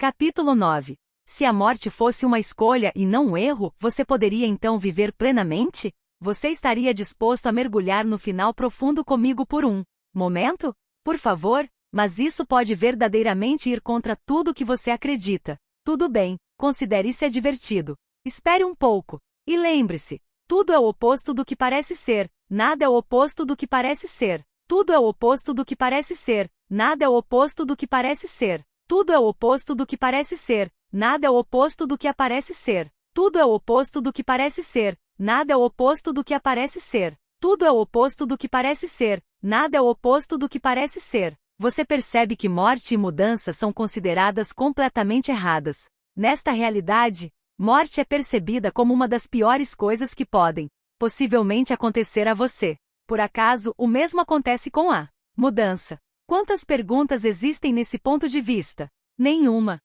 Capítulo 9. Se a morte fosse uma escolha e não um erro, você poderia então viver plenamente? Você estaria disposto a mergulhar no final profundo comigo por um momento? Por favor, mas isso pode verdadeiramente ir contra tudo que você acredita. Tudo bem, considere ser divertido. Espere um pouco. E lembre-se, tudo é o oposto do que parece ser, nada é o oposto do que parece ser. Tudo é o oposto do que parece ser, nada é o oposto do que parece ser. Tudo é o oposto do que parece ser, nada é o oposto do que aparece ser. Tudo é o oposto do que parece ser, nada é o oposto do que aparece ser. Tudo é o oposto do que parece ser, nada é o oposto do que parece ser. Você percebe que morte e mudança são consideradas completamente erradas. Nesta realidade, morte é percebida como uma das piores coisas que podem, possivelmente, acontecer a você. Por acaso, o mesmo acontece com a mudança. Quantas perguntas existem nesse ponto de vista? Nenhuma.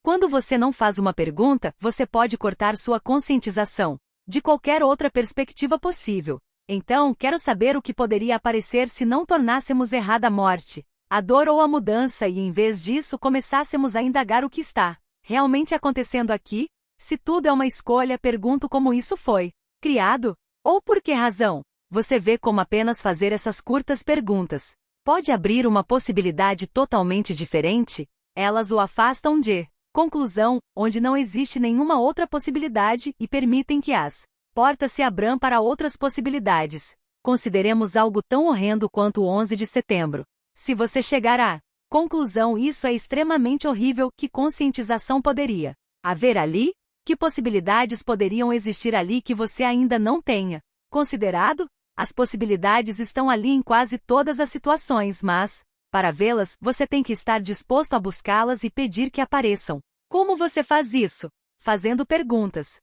Quando você não faz uma pergunta, você pode cortar sua conscientização de qualquer outra perspectiva possível. Então, quero saber o que poderia aparecer se não tornássemos errada a morte, a dor ou a mudança e, em vez disso, começássemos a indagar o que está realmente acontecendo aqui? Se tudo é uma escolha, pergunto como isso foi criado? Ou por que razão? Você vê como apenas fazer essas curtas perguntas pode abrir uma possibilidade totalmente diferente? Elas o afastam de conclusão, onde não existe nenhuma outra possibilidade e permitem que as portas se abram para outras possibilidades. Consideremos algo tão horrendo quanto o 11 de setembro. Se você chegar à conclusão, isso é extremamente horrível, que conscientização poderia haver ali? Que possibilidades poderiam existir ali que você ainda não tenha considerado? As possibilidades estão ali em quase todas as situações, mas, para vê-las, você tem que estar disposto a buscá-las e pedir que apareçam. Como você faz isso? Fazendo perguntas.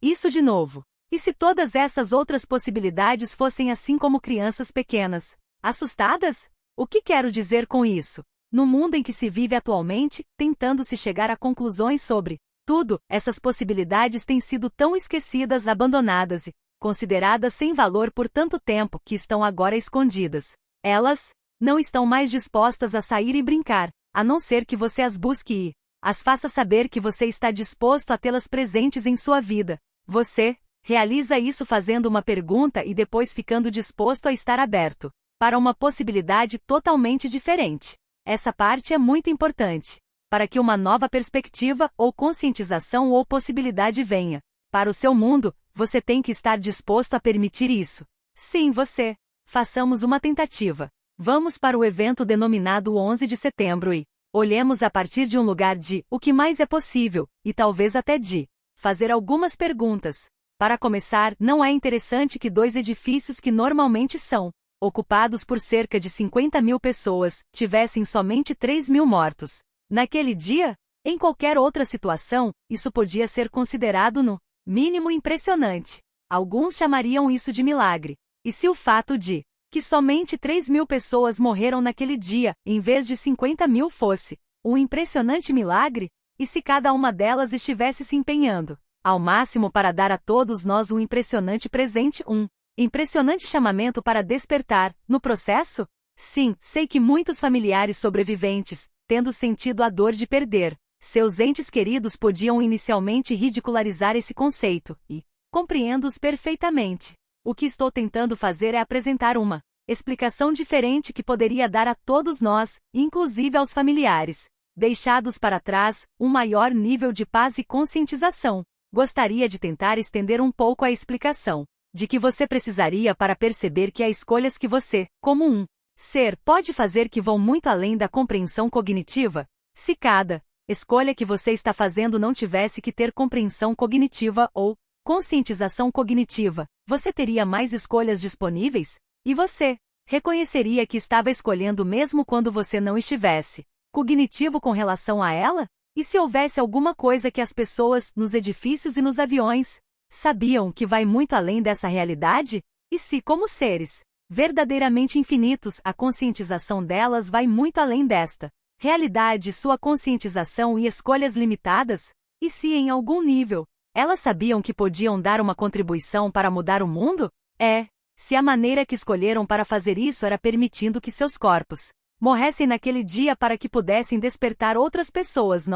Isso de novo. E se todas essas outras possibilidades fossem assim como crianças pequenas, assustadas? O que quero dizer com isso? No mundo em que se vive atualmente, tentando-se chegar a conclusões sobre tudo, essas possibilidades têm sido tão esquecidas, abandonadas e consideradas sem valor por tanto tempo que estão agora escondidas. Elas não estão mais dispostas a sair e brincar, a não ser que você as busque e as faça saber que você está disposto a tê-las presentes em sua vida. Você realiza isso fazendo uma pergunta e depois ficando disposto a estar aberto para uma possibilidade totalmente diferente. Essa parte é muito importante para que uma nova perspectiva ou conscientização ou possibilidade venha para o seu mundo. Você tem que estar disposto a permitir isso. Sim, você. Façamos uma tentativa. Vamos para o evento denominado 11 de setembro e olhemos a partir de um lugar de o que mais é possível, e talvez até de fazer algumas perguntas. Para começar, não é interessante que dois edifícios que normalmente são ocupados por cerca de 50.000 pessoas tivessem somente 3.000 mortos naquele dia? Em qualquer outra situação, isso podia ser considerado no mínimo impressionante. Alguns chamariam isso de milagre. E se o fato de que somente 3.000 pessoas morreram naquele dia, em vez de 50.000, fosse um impressionante milagre? E se cada uma delas estivesse se empenhando ao máximo para dar a todos nós um impressionante presente, um impressionante chamamento para despertar, no processo? Sim, sei que muitos familiares sobreviventes, tendo sentido a dor de perder seus entes queridos, podiam inicialmente ridicularizar esse conceito, e compreendo-os perfeitamente. O que estou tentando fazer é apresentar uma explicação diferente que poderia dar a todos nós, inclusive aos familiares deixados para trás, um maior nível de paz e conscientização. Gostaria de tentar estender um pouco a explicação de que você precisaria para perceber que há escolhas que você, como um ser, pode fazer que vão muito além da compreensão cognitiva. Se cada escolha que você está fazendo não tivesse que ter compreensão cognitiva ou conscientização cognitiva, você teria mais escolhas disponíveis? E você reconheceria que estava escolhendo mesmo quando você não estivesse cognitivo com relação a ela? E se houvesse alguma coisa que as pessoas, nos edifícios e nos aviões, sabiam que vai muito além dessa realidade? E se, como seres verdadeiramente infinitos, a conscientização delas vai muito além desta realidade, sua conscientização e escolhas limitadas? E se, em algum nível, elas sabiam que podiam dar uma contribuição para mudar o mundo? Se a maneira que escolheram para fazer isso era permitindo que seus corpos morressem naquele dia para que pudessem despertar outras pessoas.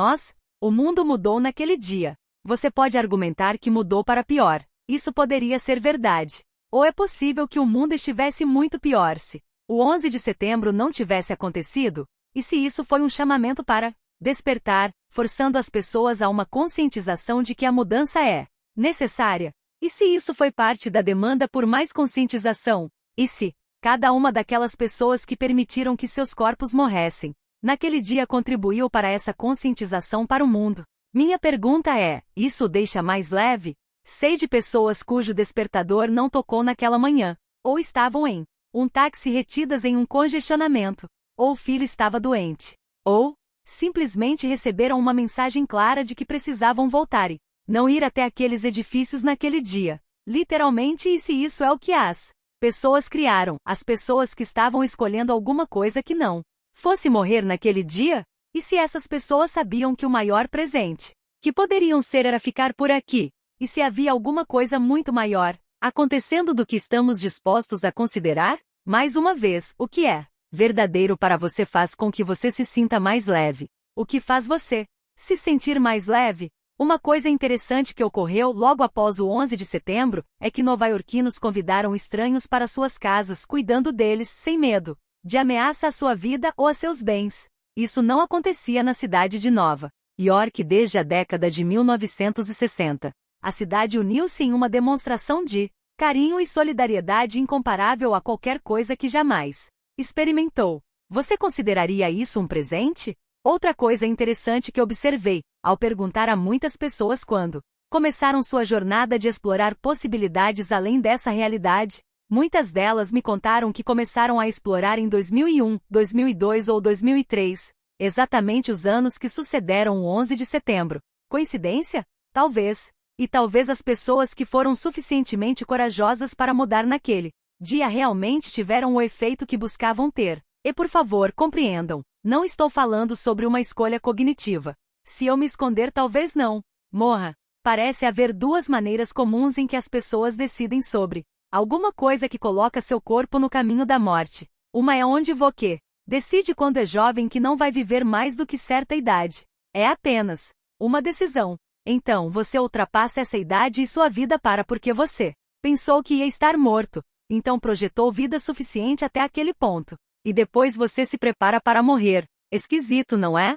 O mundo mudou naquele dia. Você pode argumentar que mudou para pior. Isso poderia ser verdade. Ou é possível que o mundo estivesse muito pior se o 11 de setembro não tivesse acontecido? E se isso foi um chamamento para despertar, forçando as pessoas a uma conscientização de que a mudança é necessária? E se isso foi parte da demanda por mais conscientização? E se cada uma daquelas pessoas que permitiram que seus corpos morressem naquele dia contribuiu para essa conscientização para o mundo? Minha pergunta é: isso o deixa mais leve? Sei de pessoas cujo despertador não tocou naquela manhã, ou estavam em um táxi retidas em um congestionamento, ou o filho estava doente, ou simplesmente receberam uma mensagem clara de que precisavam voltar e não ir até aqueles edifícios naquele dia. Literalmente, e se isso é o que as pessoas criaram, as pessoas que estavam escolhendo alguma coisa que não fosse morrer naquele dia? E se essas pessoas sabiam que o maior presente que poderiam ser era ficar por aqui? E se havia alguma coisa muito maior acontecendo do que estamos dispostos a considerar? Mais uma vez, o que é verdadeiro para você faz com que você se sinta mais leve. O que faz você se sentir mais leve? Uma coisa interessante que ocorreu logo após o 11 de setembro é que nova-iorquinos convidaram estranhos para suas casas, cuidando deles sem medo de ameaça à sua vida ou a seus bens. Isso não acontecia na cidade de Nova York desde a década de 1960. A cidade uniu-se em uma demonstração de carinho e solidariedade incomparável a qualquer coisa que jamais experimentou. Você consideraria isso um presente? Outra coisa interessante que observei, ao perguntar a muitas pessoas quando começaram sua jornada de explorar possibilidades além dessa realidade, muitas delas me contaram que começaram a explorar em 2001, 2002 ou 2003, exatamente os anos que sucederam o 11 de setembro. Coincidência? Talvez. E talvez as pessoas que foram suficientemente corajosas para mudar naquele dia realmente tiveram o efeito que buscavam ter. E por favor, compreendam, não estou falando sobre uma escolha cognitiva. Se eu me esconder, talvez não morra. Parece haver duas maneiras comuns em que as pessoas decidem sobre alguma coisa que coloca seu corpo no caminho da morte. Uma é onde você decide quando é jovem que não vai viver mais do que certa idade. É apenas uma decisão. Então você ultrapassa essa idade e sua vida para porque você pensou que ia estar morto. Então projetou vida suficiente até aquele ponto. E depois você se prepara para morrer. Esquisito, não é?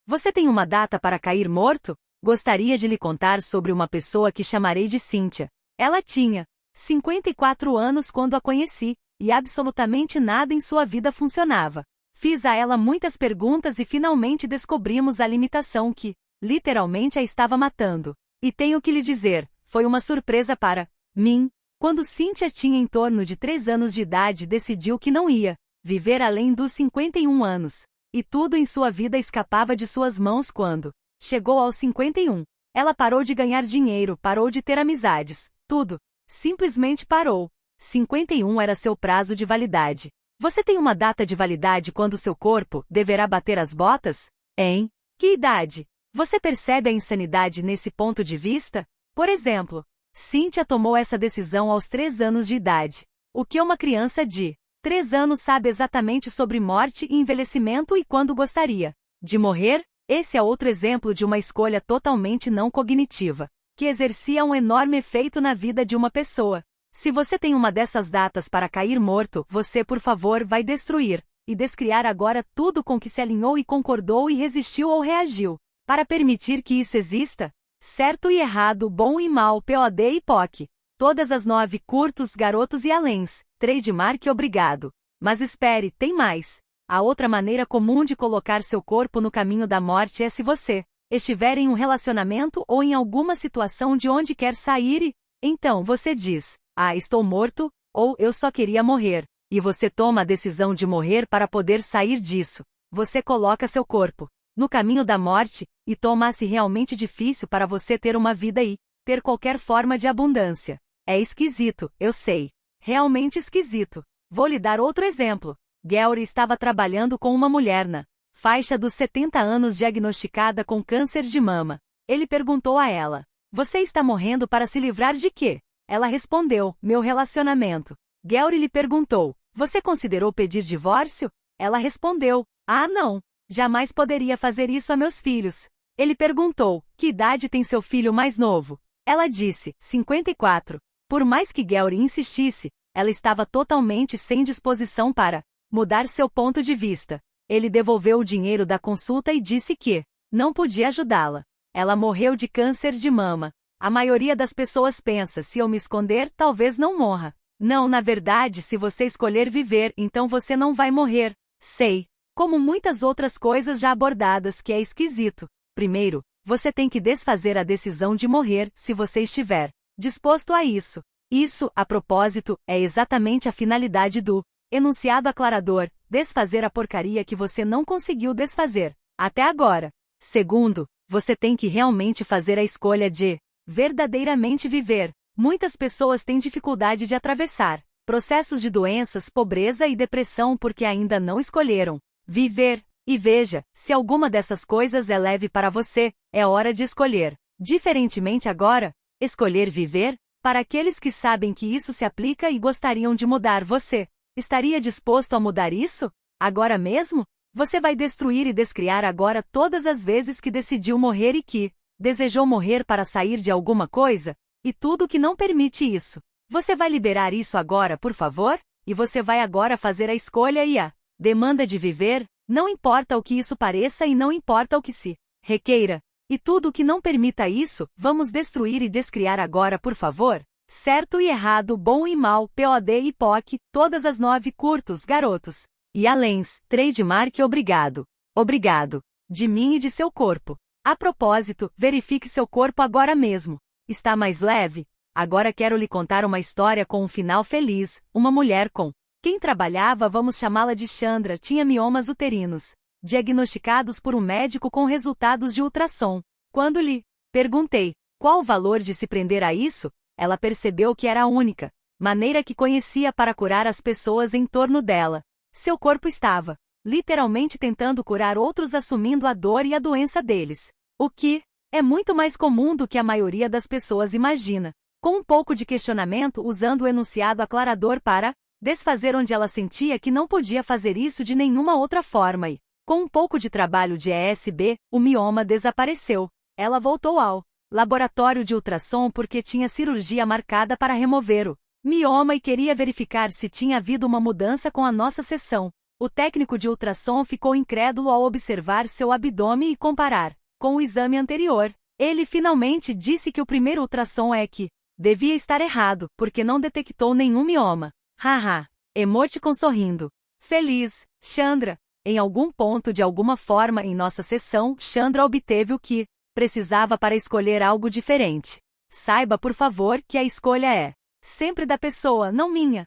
Você tem uma data para cair morto? Gostaria de lhe contar sobre uma pessoa que chamarei de Cynthia. Ela tinha 54 anos quando a conheci, e absolutamente nada em sua vida funcionava. Fiz a ela muitas perguntas e finalmente descobrimos a limitação que, literalmente, a estava matando. E tenho que lhe dizer, foi uma surpresa para mim. Quando Cynthia tinha em torno de 3 anos de idade, decidiu que não ia viver além dos 51 anos. E tudo em sua vida escapava de suas mãos quando chegou aos 51. Ela parou de ganhar dinheiro, parou de ter amizades. Tudo. Simplesmente parou. 51 era seu prazo de validade. Você tem uma data de validade quando seu corpo deverá bater as botas? Em que idade? Você percebe a insanidade nesse ponto de vista? Por exemplo, Cynthia tomou essa decisão aos 3 anos de idade. O que uma criança de 3 anos sabe exatamente sobre morte e envelhecimento e quando gostaria de morrer? Esse é outro exemplo de uma escolha totalmente não cognitiva, que exercia um enorme efeito na vida de uma pessoa. Se você tem uma dessas datas para cair morto, você, por favor, vai destruir e descriar agora tudo com que se alinhou e concordou e resistiu ou reagiu, para permitir que isso exista? Certo e errado, bom e mal, POD e POC. Todas as 9 curtos, garotos e aléns. Trademark obrigado. Mas espere, tem mais. A outra maneira comum de colocar seu corpo no caminho da morte é se você estiver em um relacionamento ou em alguma situação de onde quer sair e, então você diz, estou morto, ou eu só queria morrer. E você toma a decisão de morrer para poder sair disso. Você coloca seu corpo no caminho da morte, e torna-se realmente difícil para você ter uma vida e ter qualquer forma de abundância. É esquisito, eu sei. Realmente esquisito. Vou lhe dar outro exemplo. Gary estava trabalhando com uma mulher na faixa dos 70 anos diagnosticada com câncer de mama. Ele perguntou a ela, você está morrendo para se livrar de quê? Ela respondeu, meu relacionamento. Gary lhe perguntou, você considerou pedir divórcio? Ela respondeu: ah, não. Jamais poderia fazer isso a meus filhos. Ele perguntou: que idade tem seu filho mais novo? Ela disse: 54. Por mais que Gary insistisse, ela estava totalmente sem disposição para mudar seu ponto de vista. Ele devolveu o dinheiro da consulta e disse que não podia ajudá-la. Ela morreu de câncer de mama. A maioria das pessoas pensa: se eu me esconder, talvez não morra. Não, na verdade, se você escolher viver, então você não vai morrer. Sei. Como muitas outras coisas já abordadas, que é esquisito. Primeiro, você tem que desfazer a decisão de morrer, se você estiver disposto a isso. Isso, a propósito, é exatamente a finalidade do enunciado aclarador: desfazer a porcaria que você não conseguiu desfazer até agora. Segundo, você tem que realmente fazer a escolha de verdadeiramente viver. Muitas pessoas têm dificuldade de atravessar processos de doenças, pobreza e depressão porque ainda não escolheram viver. E veja, se alguma dessas coisas é leve para você, é hora de escolher. Diferentemente agora, escolher viver, para aqueles que sabem que isso se aplica e gostariam de mudar, você estaria disposto a mudar isso? Agora mesmo? Você vai destruir e descriar agora todas as vezes que decidiu morrer e que desejou morrer para sair de alguma coisa? E tudo que não permite isso. Você vai liberar isso agora, por favor? E você vai agora fazer a escolha e a demanda de viver, não importa o que isso pareça e não importa o que se requeira. E tudo o que não permita isso, vamos destruir e descriar agora, por favor? Certo e errado, bom e mal, POD e POC, todas as 9 curtos, garotos. E aléns, trademark obrigado. Obrigado. De mim e de seu corpo. A propósito, verifique seu corpo agora mesmo. Está mais leve? Agora quero lhe contar uma história com um final feliz. Uma mulher com quem trabalhava, vamos chamá-la de Chandra, tinha miomas uterinos, diagnosticados por um médico com resultados de ultrassom. Quando lhe perguntei qual o valor de se prender a isso, ela percebeu que era a única maneira que conhecia para curar as pessoas em torno dela. Seu corpo estava literalmente tentando curar outros, assumindo a dor e a doença deles. O que é muito mais comum do que a maioria das pessoas imagina. Com um pouco de questionamento, usando o enunciado aclarador para desfazer onde ela sentia que não podia fazer isso de nenhuma outra forma e, com um pouco de trabalho de ESB, o mioma desapareceu. Ela voltou ao laboratório de ultrassom porque tinha cirurgia marcada para remover o mioma e queria verificar se tinha havido uma mudança com a nossa sessão. O técnico de ultrassom ficou incrédulo ao observar seu abdômen e comparar com o exame anterior. Ele finalmente disse que o primeiro ultrassom é que devia estar errado, porque não detectou nenhum mioma. Haha. Emoticon sorrindo. Feliz, Chandra. Em algum ponto, de alguma forma em nossa sessão, Chandra obteve o que precisava para escolher algo diferente. Saiba, por favor, que a escolha é sempre da pessoa, não minha.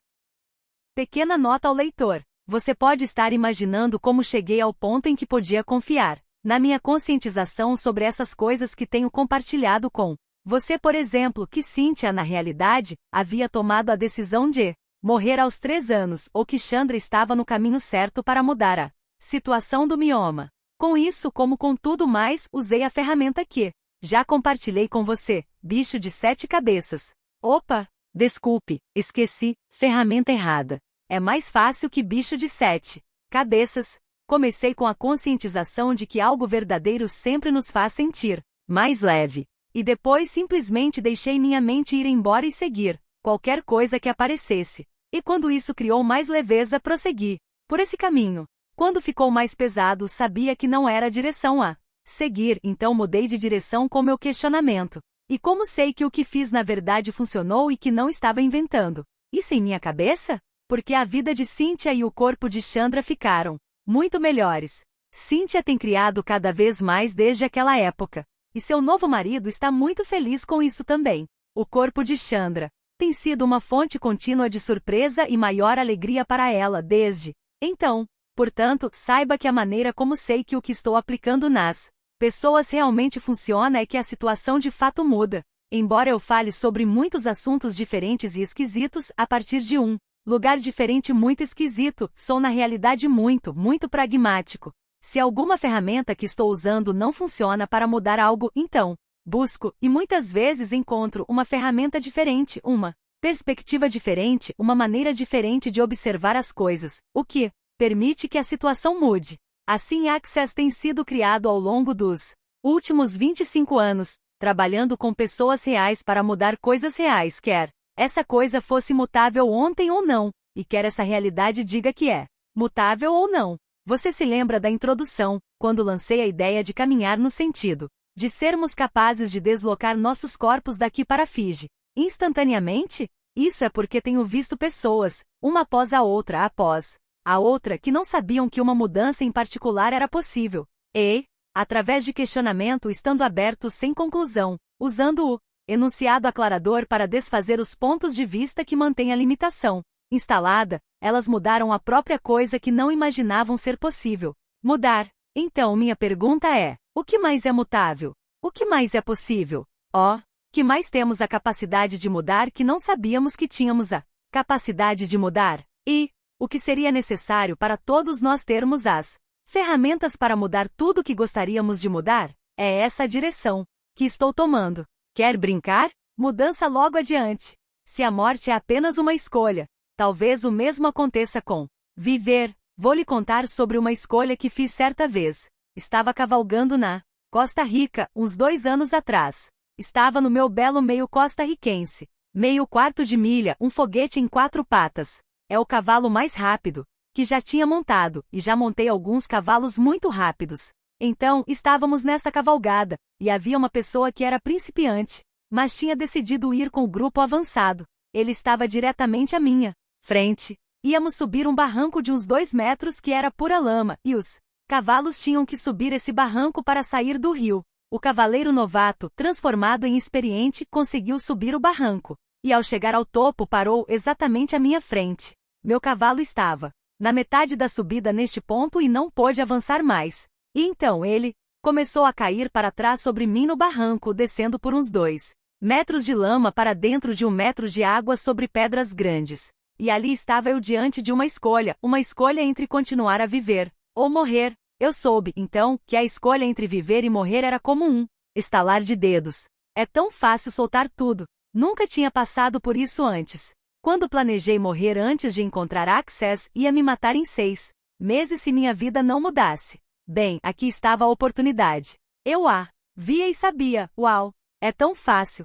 Pequena nota ao leitor. Você pode estar imaginando como cheguei ao ponto em que podia confiar na minha conscientização sobre essas coisas que tenho compartilhado com você, por exemplo, que Cynthia, na realidade, havia tomado a decisão de morrer aos 3 anos, ou que Chandra estava no caminho certo para mudar a situação do mioma. Com isso, como com tudo mais, usei a ferramenta que já compartilhei com você, bicho de 7 cabeças. Opa! Desculpe, esqueci, ferramenta errada. É mais fácil que bicho de 7 cabeças. Comecei com a conscientização de que algo verdadeiro sempre nos faz sentir mais leve. E depois simplesmente deixei minha mente ir embora e seguir qualquer coisa que aparecesse. E quando isso criou mais leveza, prossegui por esse caminho. Quando ficou mais pesado, sabia que não era a direção a seguir, então mudei de direção com meu questionamento. E como sei que o que fiz na verdade funcionou e que não estava inventando isso em minha cabeça? Porque a vida de Cynthia e o corpo de Chandra ficaram muito melhores. Cynthia tem criado cada vez mais desde aquela época. E seu novo marido está muito feliz com isso também. O corpo de Chandra tem sido uma fonte contínua de surpresa e maior alegria para ela desde então. Portanto, saiba que a maneira como sei que o que estou aplicando nas pessoas realmente funciona é que a situação de fato muda. Embora eu fale sobre muitos assuntos diferentes e esquisitos, a partir de um lugar diferente muito esquisito, sou na realidade muito pragmático. Se alguma ferramenta que estou usando não funciona para mudar algo, então busco, e muitas vezes encontro uma ferramenta diferente, uma perspectiva diferente, uma maneira diferente de observar as coisas, o que permite que a situação mude. Assim, Access tem sido criado ao longo dos últimos 25 anos, trabalhando com pessoas reais para mudar coisas reais, quer essa coisa fosse mutável ontem ou não, e quer essa realidade diga que é mutável ou não. Você se lembra da introdução, quando lancei a ideia de caminhar no sentido de sermos capazes de deslocar nossos corpos daqui para Fiji instantaneamente? Isso é porque tenho visto pessoas, uma após a outra, que não sabiam que uma mudança em particular era possível. E, através de questionamento estando aberto sem conclusão, usando o enunciado aclarador para desfazer os pontos de vista que mantêm a limitação instalada, elas mudaram a própria coisa que não imaginavam ser possível. Mudar. Então minha pergunta é, o que mais é mutável? O que mais é possível? Que mais temos a capacidade de mudar que não sabíamos que tínhamos a capacidade de mudar? E o que seria necessário para todos nós termos as ferramentas para mudar tudo o que gostaríamos de mudar? É essa a direção que estou tomando. Quer brincar? Mudança logo adiante. Se a morte é apenas uma escolha, talvez o mesmo aconteça com viver. Vou lhe contar sobre uma escolha que fiz certa vez. Estava cavalgando na Costa Rica, uns 2 anos atrás. Estava no meu belo meio costarriquense. Meio quarto de milha, um foguete em 4 patas. É o cavalo mais rápido que já tinha montado, e já montei alguns cavalos muito rápidos. Então, estávamos nessa cavalgada, e havia uma pessoa que era principiante, mas tinha decidido ir com o grupo avançado. Ele estava diretamente à minha frente. Íamos subir um barranco de uns 2 metros que era pura lama, e os cavalos tinham que subir esse barranco para sair do rio. O cavaleiro novato, transformado em experiente, conseguiu subir o barranco, e ao chegar ao topo parou exatamente à minha frente. Meu cavalo estava na metade da subida neste ponto e não pôde avançar mais. E então ele começou a cair para trás sobre mim no barranco, descendo por uns 2 metros de lama para dentro de 1 metro de água sobre pedras grandes. E ali estava eu diante de uma escolha entre continuar a viver ou morrer. Eu soube, então, que a escolha entre viver e morrer era como um estalar de dedos. É tão fácil soltar tudo. Nunca tinha passado por isso antes. Quando planejei morrer antes de encontrar Access, ia me matar em 6 meses se minha vida não mudasse. Bem, aqui estava a oportunidade. Eu via e sabia, uau, é tão fácil.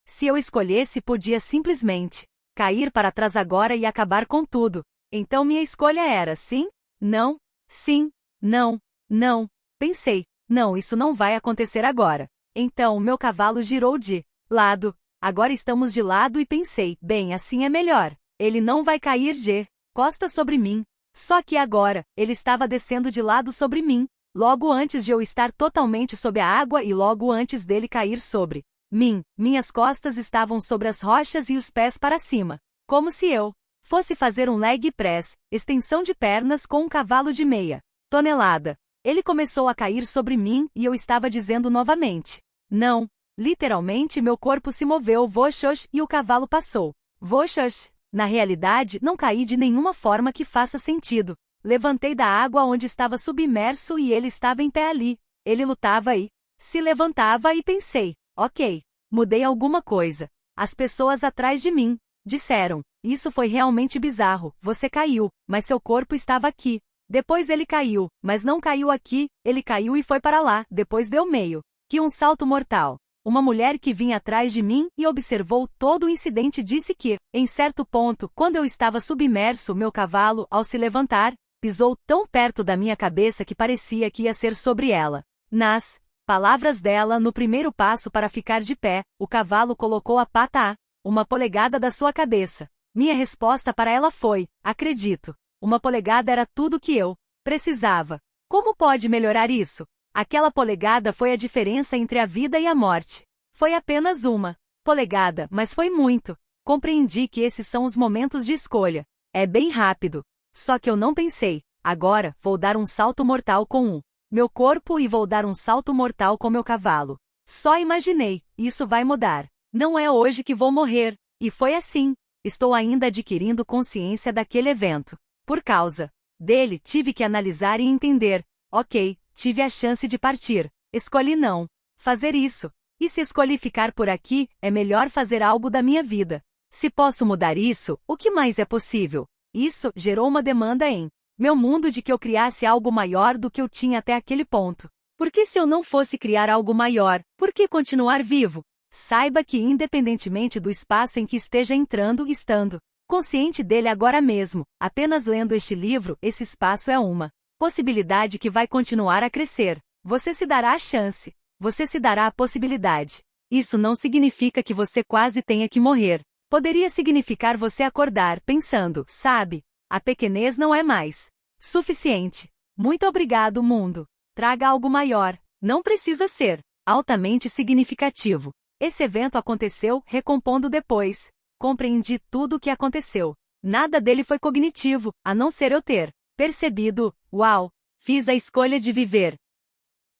Se eu escolhesse podia simplesmente cair para trás agora e acabar com tudo. Então minha escolha era sim, não, sim, não, não. Pensei, não, isso não vai acontecer agora. Então meu cavalo girou de lado. Agora estamos de lado e pensei, bem, assim é melhor. Ele não vai cair de costas sobre mim. Só que agora, ele estava descendo de lado sobre mim, logo antes de eu estar totalmente sob a água e logo antes dele cair sobre mim. Minhas costas estavam sobre as rochas e os pés para cima, como se eu fosse fazer um leg press, extensão de pernas com um cavalo de meia tonelada. Ele começou a cair sobre mim e eu estava dizendo novamente, não. Literalmente meu corpo se moveu voxox e o cavalo passou. Voxox. Na realidade, não caí de nenhuma forma que faça sentido. Levantei da água onde estava submerso e ele estava em pé ali. Ele lutava e se levantava e pensei, ok, mudei alguma coisa. As pessoas atrás de mim disseram, isso foi realmente bizarro, você caiu, mas seu corpo estava aqui. Depois ele caiu, mas não caiu aqui, ele caiu e foi para lá, depois deu meio que um salto mortal. Uma mulher que vinha atrás de mim e observou todo o incidente disse que, em certo ponto, quando eu estava submerso, meu cavalo, ao se levantar, pisou tão perto da minha cabeça que parecia que ia ser sobre ela. Nas palavras dela, no primeiro passo para ficar de pé, o cavalo colocou a pata a 1 polegada da sua cabeça. Minha resposta para ela foi, acredito, 1 polegada era tudo que eu precisava. Como pode melhorar isso? Aquela polegada foi a diferença entre a vida e a morte. Foi apenas 1 polegada, mas foi muito. Compreendi que esses são os momentos de escolha. É bem rápido. Só que eu não pensei, agora, vou dar um salto mortal com meu corpo e vou dar um salto mortal com meu cavalo. Só imaginei, isso vai mudar. Não é hoje que vou morrer. E foi assim. Estou ainda adquirindo consciência daquele evento. Por causa dele, tive que analisar e entender. Ok. Tive a chance de partir. Escolhi não fazer isso. E se escolhi ficar por aqui, é melhor fazer algo da minha vida. Se posso mudar isso, o que mais é possível? Isso gerou uma demanda em Meu mundo de que eu criasse algo maior do que eu tinha até aquele ponto. Porque se eu não fosse criar algo maior, por que continuar vivo? Saiba que independentemente do espaço em que esteja entrando e estando consciente dele agora mesmo, apenas lendo este livro, esse espaço é uma possibilidade que vai continuar a crescer. Você se dará a chance. Você se dará a possibilidade. Isso não significa que você quase tenha que morrer. Poderia significar você acordar pensando, sabe, a pequenez não é mais suficiente. Muito obrigado, mundo. Traga algo maior. Não precisa ser altamente significativo. Esse evento aconteceu, recompondo depois. Compreendi tudo o que aconteceu. Nada dele foi cognitivo, a não ser eu ter percebido, uau, fiz a escolha de viver.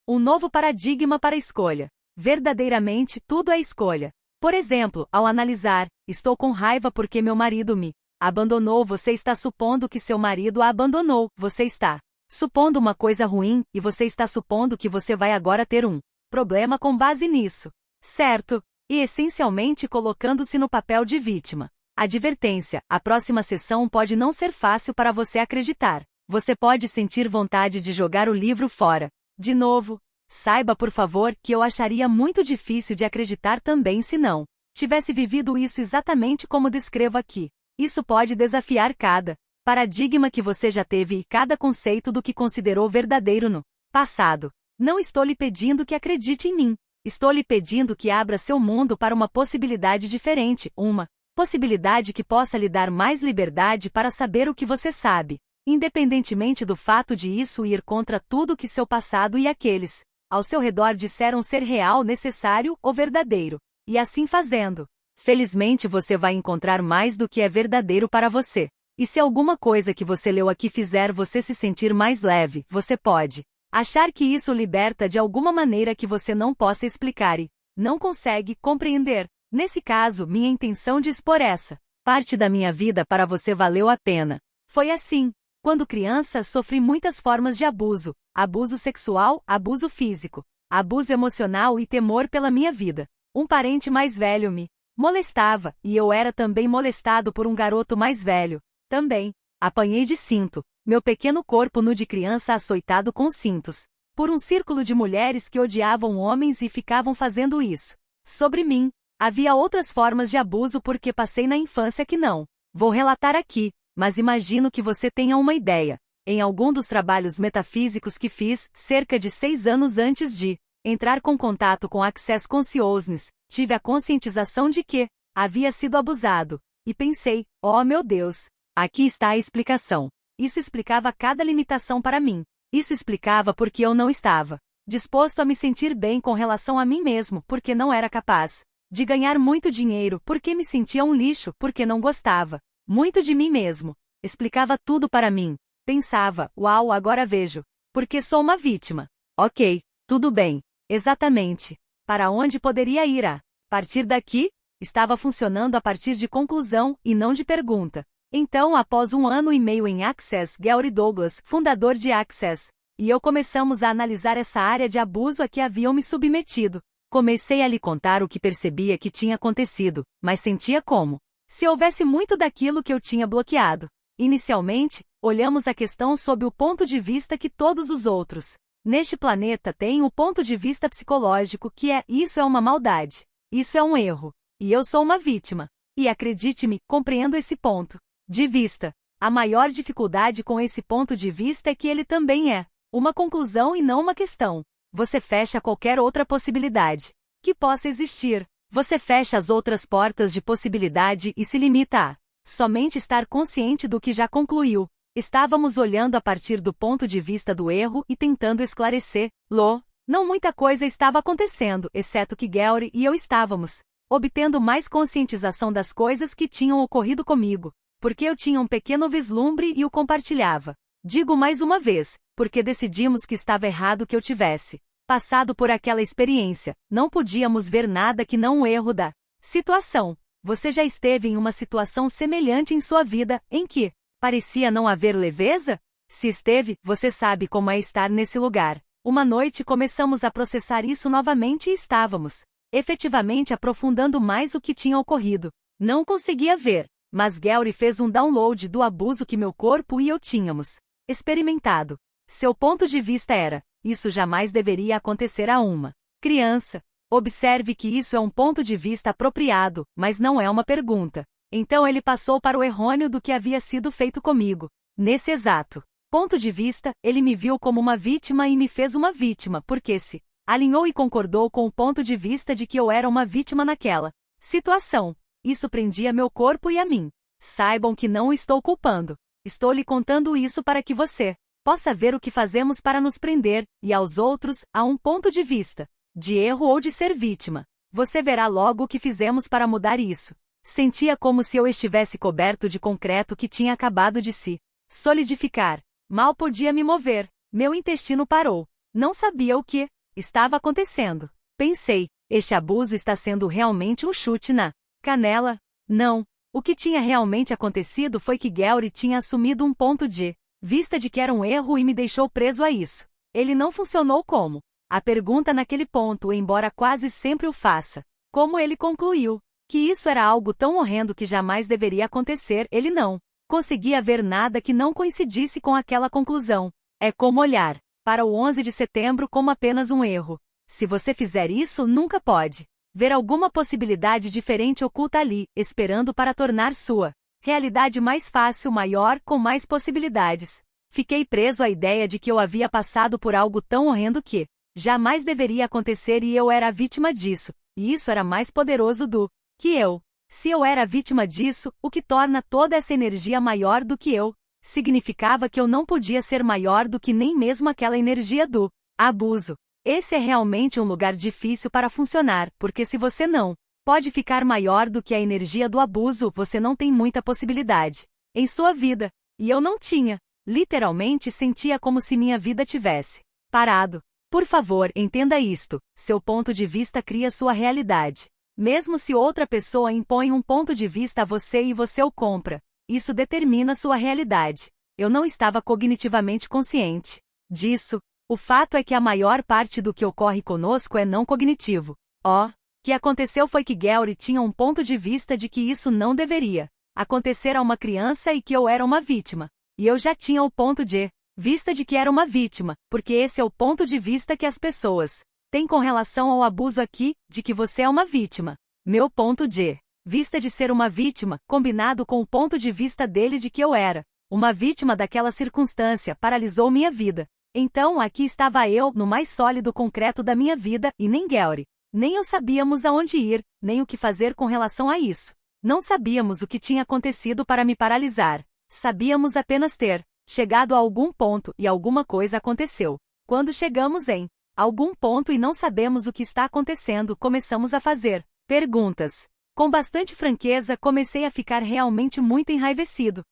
Um novo paradigma para a escolha. Verdadeiramente tudo é escolha. Por exemplo, ao analisar, estou com raiva porque meu marido me abandonou. Você está supondo que seu marido a abandonou. Você está supondo uma coisa ruim, e você está supondo que você vai agora ter um problema com base nisso. Certo? E essencialmente colocando-se no papel de vítima. Advertência: a próxima sessão pode não ser fácil para você acreditar. Você pode sentir vontade de jogar o livro fora. De novo, saiba por favor que eu acharia muito difícil de acreditar também se não tivesse vivido isso exatamente como descrevo aqui. Isso pode desafiar cada paradigma que você já teve e cada conceito do que considerou verdadeiro no passado. Não estou lhe pedindo que acredite em mim. Estou lhe pedindo que abra seu mundo para uma possibilidade diferente, uma possibilidade que possa lhe dar mais liberdade para saber o que você sabe, independentemente do fato de isso ir contra tudo que seu passado e aqueles ao seu redor disseram ser real, necessário ou verdadeiro. E assim fazendo, felizmente você vai encontrar mais do que é verdadeiro para você. E se alguma coisa que você leu aqui fizer você se sentir mais leve, você pode achar que isso liberta de alguma maneira que você não possa explicar e não consegue compreender. Nesse caso, minha intenção de expor essa parte da minha vida para você valeu a pena. Foi assim. Quando criança, sofri muitas formas de abuso: abuso sexual, abuso físico, abuso emocional e temor pela minha vida. Um parente mais velho me molestava, e eu era também molestado por um garoto mais velho. Também apanhei de cinto, meu pequeno corpo nu de criança açoitado com cintos, por um círculo de mulheres que odiavam homens e ficavam fazendo isso sobre mim. Havia outras formas de abuso porque passei na infância que não vou relatar aqui, mas imagino que você tenha uma ideia. Em algum dos trabalhos metafísicos que fiz, cerca de 6 anos antes de entrar com contato com Access Consciousness, tive a conscientização de que havia sido abusado, e pensei, oh meu Deus, aqui está a explicação. Isso explicava cada limitação para mim. Isso explicava porque eu não estava disposto a me sentir bem com relação a mim mesmo, porque não era capaz de ganhar muito dinheiro, porque me sentia um lixo, porque não gostava muito de mim mesmo. Explicava tudo para mim. Pensava, uau, agora vejo. Porque sou uma vítima. Ok, tudo bem. Exatamente. Para onde poderia ir a partir daqui? Estava funcionando a partir de conclusão, e não de pergunta. Então, após 1 ano e meio em Access, Gary Douglas, fundador de Access, e eu começamos a analisar essa área de abuso a que haviam me submetido. Comecei a lhe contar o que percebia que tinha acontecido, mas sentia como se houvesse muito daquilo que eu tinha bloqueado. Inicialmente, olhamos a questão sob o ponto de vista que todos os outros neste planeta têm, o ponto de vista psicológico, que é: isso é uma maldade, isso é um erro, e eu sou uma vítima. E acredite-me, compreendo esse ponto de vista. A maior dificuldade com esse ponto de vista é que ele também é uma conclusão e não uma questão. Você fecha qualquer outra possibilidade que possa existir. Você fecha as outras portas de possibilidade e se limita a somente estar consciente do que já concluiu. Estávamos olhando a partir do ponto de vista do erro e tentando esclarecer-lo. Não muita coisa estava acontecendo, exceto que Gary e eu estávamos obtendo mais conscientização das coisas que tinham ocorrido comigo, porque eu tinha um pequeno vislumbre e o compartilhava. Digo mais uma vez, porque decidimos que estava errado que eu tivesse passado por aquela experiência. Não podíamos ver nada que não o erro da situação. Você já esteve em uma situação semelhante em sua vida, em que parecia não haver leveza? Se esteve, você sabe como é estar nesse lugar. Uma noite começamos a processar isso novamente e estávamos efetivamente aprofundando mais o que tinha ocorrido. Não conseguia ver, mas Gary fez um download do abuso que meu corpo e eu tínhamos experimentado. Seu ponto de vista era: isso jamais deveria acontecer a uma criança. Observe que isso é um ponto de vista apropriado, mas não é uma pergunta. Então ele passou para o errôneo do que havia sido feito comigo. Nesse exato ponto de vista, ele me viu como uma vítima e me fez uma vítima, porque se alinhou e concordou com o ponto de vista de que eu era uma vítima naquela situação. Isso prendia meu corpo e a mim. Saibam que não o estou culpando. Estou lhe contando isso para que você possa ver o que fazemos para nos prender, e aos outros, a um ponto de vista de erro ou de ser vítima. Você verá logo o que fizemos para mudar isso. Sentia como se eu estivesse coberto de concreto que tinha acabado de se solidificar. Mal podia me mover. Meu intestino parou. Não sabia o que estava acontecendo. Pensei, este abuso está sendo realmente um chute na canela? Não. O que tinha realmente acontecido foi que Gary tinha assumido um ponto de vista de que era um erro e me deixou preso a isso. Ele não funcionou como a pergunta naquele ponto, embora quase sempre o faça. Como ele concluiu que isso era algo tão horrendo que jamais deveria acontecer, ele não conseguia ver nada que não coincidisse com aquela conclusão. É como olhar para o 11 de setembro como apenas um erro. Se você fizer isso, nunca pode ver alguma possibilidade diferente oculta ali, esperando para tornar sua realidade mais fácil, maior, com mais possibilidades. Fiquei preso à ideia de que eu havia passado por algo tão horrendo que jamais deveria acontecer e eu era a vítima disso, e isso era mais poderoso do que eu. Se eu era a vítima disso, o que torna toda essa energia maior do que eu, significava que eu não podia ser maior do que nem mesmo aquela energia do abuso. Esse é realmente um lugar difícil para funcionar, porque se você não pode ficar maior do que a energia do abuso, você não tem muita possibilidade em sua vida. E eu não tinha. Literalmente sentia como se minha vida tivesse parado. Por favor, entenda isto. Seu ponto de vista cria sua realidade. Mesmo se outra pessoa impõe um ponto de vista a você e você o compra, isso determina sua realidade. Eu não estava cognitivamente consciente disso. O fato é que a maior parte do que ocorre conosco é não cognitivo. O que aconteceu foi que Gary tinha um ponto de vista de que isso não deveria acontecer a uma criança e que eu era uma vítima. E eu já tinha o ponto de vista de que era uma vítima, porque esse é o ponto de vista que as pessoas têm com relação ao abuso aqui, de que você é uma vítima. Meu ponto de vista de ser uma vítima, combinado com o ponto de vista dele de que eu era uma vítima daquela circunstância, paralisou minha vida. Então aqui estava eu, no mais sólido concreto da minha vida, e nem Gary, nem eu sabíamos aonde ir, nem o que fazer com relação a isso. Não sabíamos o que tinha acontecido para me paralisar. Sabíamos apenas ter chegado a algum ponto e alguma coisa aconteceu. Quando chegamos em algum ponto e não sabemos o que está acontecendo, começamos a fazer perguntas. Com bastante franqueza, comecei a ficar realmente muito enraivecido.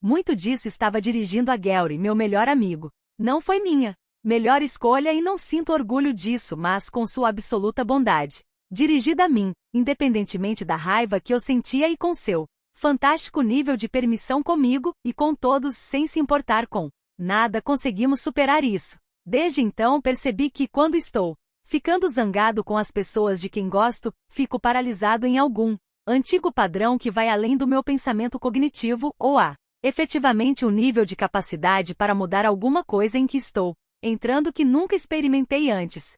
Muito disso estava dirigindo a Gary, meu melhor amigo. Não foi minha melhor escolha e não sinto orgulho disso, mas com sua absoluta bondade dirigida a mim, independentemente da raiva que eu sentia e com seu fantástico nível de permissão comigo, e com todos sem se importar com nada, conseguimos superar isso. Desde então percebi que quando estou ficando zangado com as pessoas de quem gosto, fico paralisado em algum antigo padrão que vai além do meu pensamento cognitivo, ou há efetivamente um nível de capacidade para mudar alguma coisa em que estou entrando que nunca experimentei antes.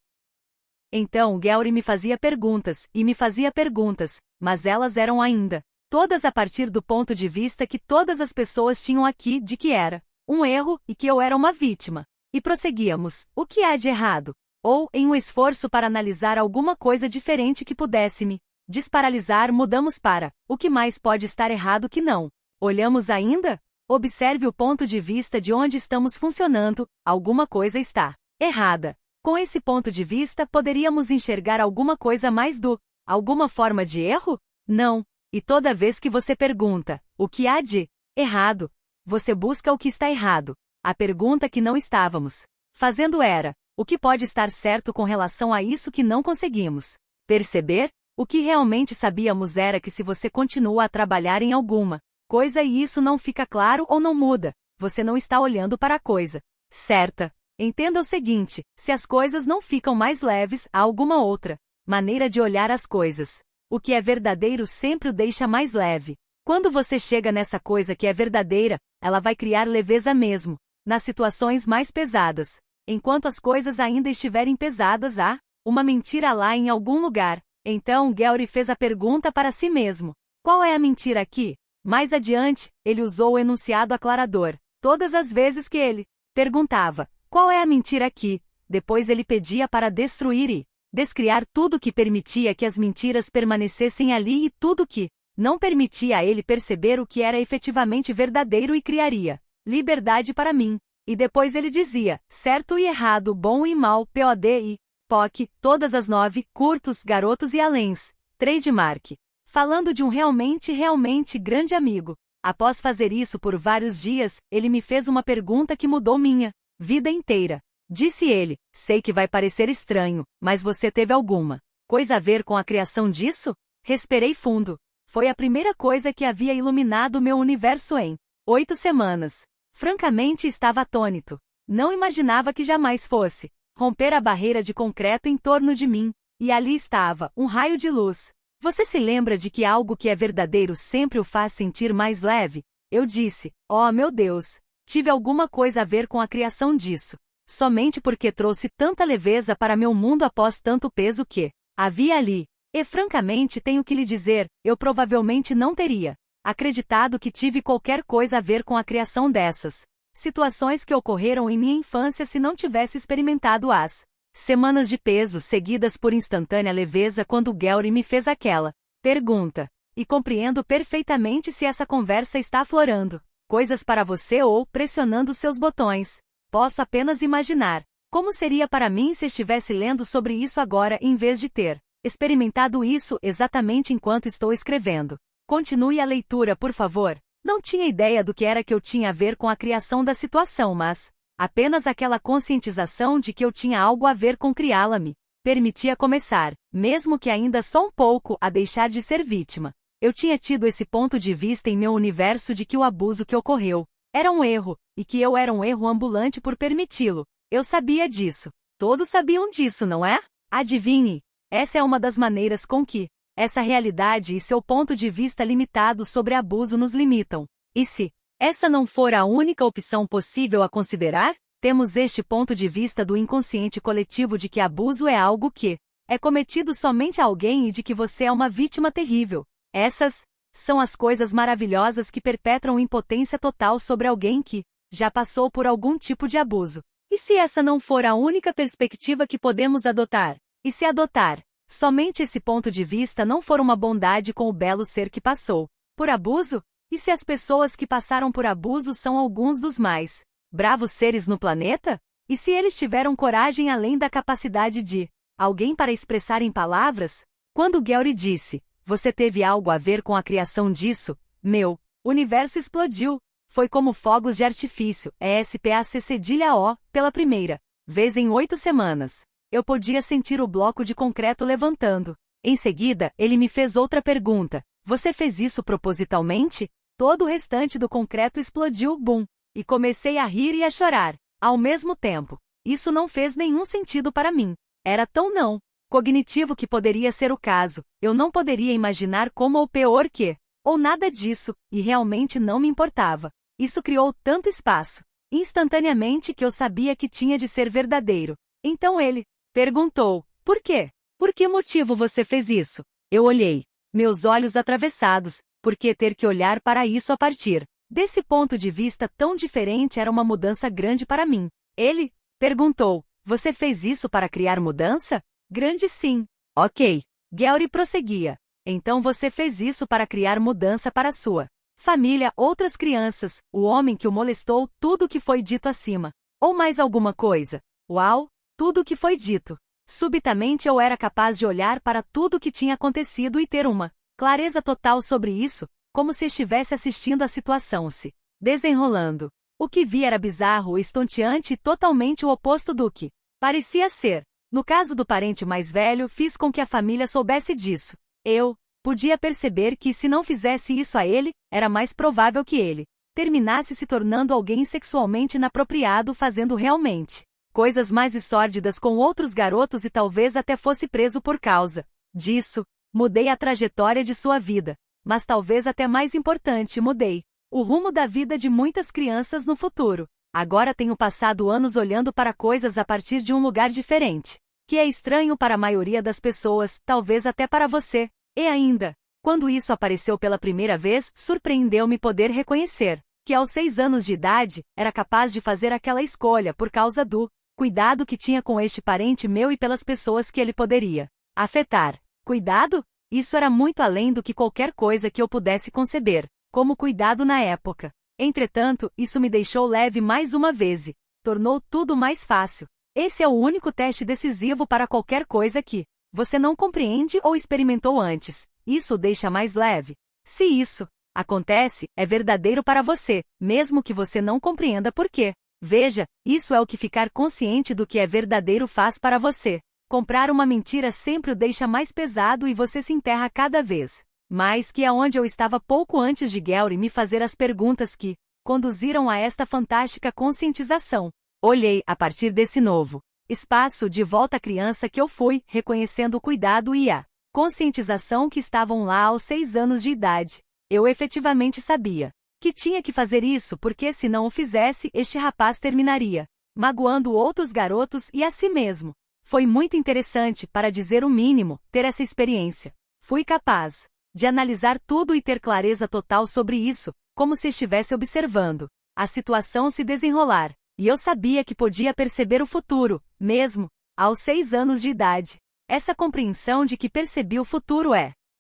Então Gary me fazia perguntas, e me fazia perguntas, mas elas eram ainda todas a partir do ponto de vista que todas as pessoas tinham aqui de que era um erro e que eu era uma vítima. E prosseguíamos, o que há de errado? Ou, em um esforço para analisar alguma coisa diferente que pudesse me desparalisar, mudamos para, o que mais pode estar errado que não? Olhamos ainda? Observe o ponto de vista de onde estamos funcionando, alguma coisa está errada. Com esse ponto de vista, poderíamos enxergar alguma coisa mais do alguma forma de erro? Não. E toda vez que você pergunta, o que há de errado, você busca o que está errado. A pergunta que não estávamos fazendo era, o que pode estar certo com relação a isso que não conseguimos perceber? O que realmente sabíamos era que se você continua a trabalhar em alguma coisa e isso não fica claro ou não muda, você não está olhando para a coisa certa. Entenda o seguinte, se as coisas não ficam mais leves, há alguma outra maneira de olhar as coisas. O que é verdadeiro sempre o deixa mais leve. Quando você chega nessa coisa que é verdadeira, ela vai criar leveza mesmo. nas situações mais pesadas. Enquanto as coisas ainda estiverem pesadas, há uma mentira lá em algum lugar. Então Gary fez a pergunta para si mesmo. Qual é a mentira aqui? Mais adiante, ele usou o enunciado aclarador. Todas as vezes que ele perguntava, qual é a mentira aqui? Depois ele pedia para destruir e descriar tudo que permitia que as mentiras permanecessem ali e tudo que não permitia a ele perceber o que era efetivamente verdadeiro e criaria liberdade para mim. E depois ele dizia, certo e errado, bom e mal, POD e POC, todas as 9, curtos, garotos e aléns. Trademark. Falando de um realmente grande amigo. Após fazer isso por vários dias, ele me fez uma pergunta que mudou minha vida inteira. Disse ele, sei que vai parecer estranho, mas você teve alguma coisa a ver com a criação disso? Respirei fundo. Foi a primeira coisa que havia iluminado meu universo em 8 semanas. Francamente estava atônito. Não imaginava que jamais fosse romper a barreira de concreto em torno de mim. E ali estava, um raio de luz. Você se lembra de que algo que é verdadeiro sempre o faz sentir mais leve? Eu disse, oh meu Deus, tive alguma coisa a ver com a criação disso. Somente porque trouxe tanta leveza para meu mundo após tanto peso que havia ali. E francamente tenho que lhe dizer, eu provavelmente não teria acreditado que tive qualquer coisa a ver com a criação dessas situações que ocorreram em minha infância se não tivesse experimentado as semanas de peso seguidas por instantânea leveza quando Gary me fez aquela pergunta. E compreendo perfeitamente se essa conversa está aflorando coisas para você ou pressionando seus botões. Posso apenas imaginar como seria para mim se estivesse lendo sobre isso agora em vez de ter experimentado isso exatamente enquanto estou escrevendo. Continue a leitura, por favor. Não tinha ideia do que era que eu tinha a ver com a criação da situação, mas apenas aquela conscientização de que eu tinha algo a ver com criá-la me permitia começar, mesmo que ainda só um pouco, a deixar de ser vítima. Eu tinha tido esse ponto de vista em meu universo de que o abuso que ocorreu era um erro, e que eu era um erro ambulante por permiti-lo. Eu sabia disso. Todos sabiam disso, não é? Adivinhe, essa é uma das maneiras com que essa realidade e seu ponto de vista limitado sobre abuso nos limitam. E se essa não for a única opção possível a considerar, temos este ponto de vista do inconsciente coletivo de que abuso é algo que é cometido somente a alguém e de que você é uma vítima terrível. Essas são as coisas maravilhosas que perpetram impotência total sobre alguém que já passou por algum tipo de abuso. E se essa não for a única perspectiva que podemos adotar? E se adotar somente esse ponto de vista não for uma bondade com o belo ser que passou por abuso? E se as pessoas que passaram por abuso são alguns dos mais bravos seres no planeta? E se eles tiveram coragem além da capacidade de alguém para expressar em palavras? Quando Gary disse, você teve algo a ver com a criação disso, meu universo explodiu. Foi como fogos de artifício, ESPACCO, pela primeira vez em 8 semanas. Eu podia sentir o bloco de concreto levantando. Em seguida, ele me fez outra pergunta. Você fez isso propositalmente? Todo o restante do concreto explodiu, bum. E comecei a rir e a chorar, ao mesmo tempo. Isso não fez nenhum sentido para mim. Era tão não cognitivo que poderia ser o caso. Eu não poderia imaginar como ou pior que, ou nada disso, e realmente não me importava. Isso criou tanto espaço, instantaneamente, que eu sabia que tinha de ser verdadeiro. Então ele perguntou, por quê? Por que motivo você fez isso? Eu olhei, meus olhos atravessados, porque ter que olhar para isso a partir desse ponto de vista tão diferente era uma mudança grande para mim. Ele perguntou, você fez isso para criar mudança? Grande sim. Ok. Gary prosseguia. Então você fez isso para criar mudança para sua família, outras crianças, o homem que o molestou, tudo o que foi dito acima. Ou mais alguma coisa. Uau! Tudo o que foi dito. Subitamente eu era capaz de olhar para tudo o que tinha acontecido e ter uma clareza total sobre isso, como se estivesse assistindo a situação se desenrolando. O que vi era bizarro, estonteante e totalmente o oposto do que parecia ser. No caso do parente mais velho, fiz com que a família soubesse disso. Eu podia perceber que se não fizesse isso a ele, era mais provável que ele terminasse se tornando alguém sexualmente inapropriado, fazendo realmente coisas mais sórdidas com outros garotos e talvez até fosse preso por causa disso. Mudei a trajetória de sua vida. Mas talvez até mais importante, mudei o rumo da vida de muitas crianças no futuro. Agora tenho passado anos olhando para coisas a partir de um lugar diferente, que é estranho para a maioria das pessoas, talvez até para você. E ainda, quando isso apareceu pela primeira vez, surpreendeu-me poder reconhecer que aos 6 anos de idade, era capaz de fazer aquela escolha por causa do cuidado que tinha com este parente meu e pelas pessoas que ele poderia afetar. Cuidado? Isso era muito além do que qualquer coisa que eu pudesse conceber, como cuidado na época. Entretanto, isso me deixou leve mais uma vez e tornou tudo mais fácil. Esse é o único teste decisivo para qualquer coisa que você não compreende ou experimentou antes. Isso o deixa mais leve. Se isso acontece, é verdadeiro para você, mesmo que você não compreenda por quê. Veja, isso é o que ficar consciente do que é verdadeiro faz para você. Comprar uma mentira sempre o deixa mais pesado e você se enterra cada vez mais, que é onde eu estava pouco antes de Gary me fazer as perguntas que conduziram a esta fantástica conscientização. Olhei, a partir desse novo espaço de volta à criança que eu fui, reconhecendo o cuidado e a conscientização que estavam lá aos 6 anos de idade. Eu efetivamente sabia que tinha que fazer isso porque se não o fizesse, este rapaz terminaria magoando outros garotos e a si mesmo. Foi muito interessante, para dizer o mínimo, ter essa experiência. Fui capaz de analisar tudo e ter clareza total sobre isso, como se estivesse observando a situação se desenrolar. E eu sabia que podia perceber o futuro, mesmo aos 6 anos de idade. Essa compreensão de que percebi o futuro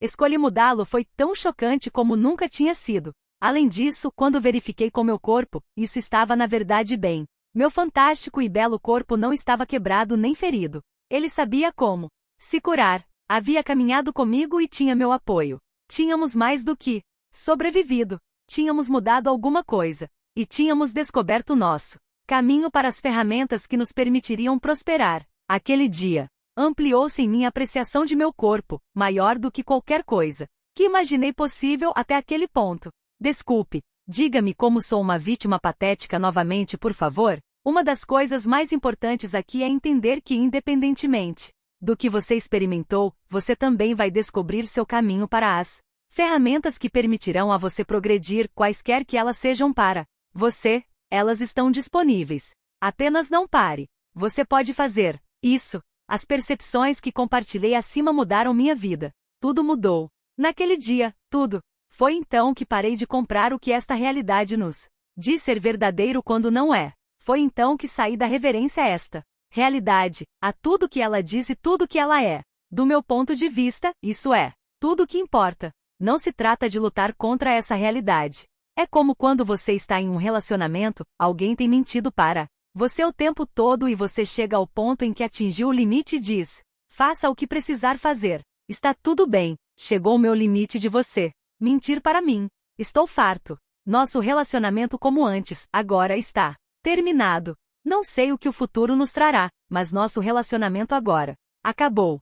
escolhi mudá-lo foi tão chocante como nunca tinha sido. Além disso, quando verifiquei com meu corpo, isso estava na verdade bem. Meu fantástico e belo corpo não estava quebrado nem ferido. Ele sabia como se curar. Havia caminhado comigo e tinha meu apoio. Tínhamos mais do que sobrevivido. Tínhamos mudado alguma coisa. E tínhamos descoberto o nosso caminho para as ferramentas que nos permitiriam prosperar. Aquele dia ampliou-se em mim a apreciação de meu corpo, maior do que qualquer coisa que imaginei possível até aquele ponto. Desculpe, diga-me como sou uma vítima patética novamente, por favor. Uma das coisas mais importantes aqui é entender que, independentemente do que você experimentou, você também vai descobrir seu caminho para as ferramentas que permitirão a você progredir, quaisquer que elas sejam para você. Elas estão disponíveis. Apenas não pare. Você pode fazer isso. As percepções que compartilhei acima mudaram minha vida. Tudo mudou. Naquele dia, tudo. Foi então que parei de comprar o que esta realidade nos diz ser verdadeiro quando não é. Foi então que saí da reverência a esta realidade, a tudo que ela diz e tudo que ela é. Do meu ponto de vista, isso é tudo o que importa. Não se trata de lutar contra essa realidade. É como quando você está em um relacionamento, alguém tem mentido para você o tempo todo e você chega ao ponto em que atingiu o limite e diz: faça o que precisar fazer. Está tudo bem, chegou o meu limite de você mentir para mim. Estou farto. Nosso relacionamento como antes, agora está terminado. Não sei o que o futuro nos trará, mas nosso relacionamento agora acabou.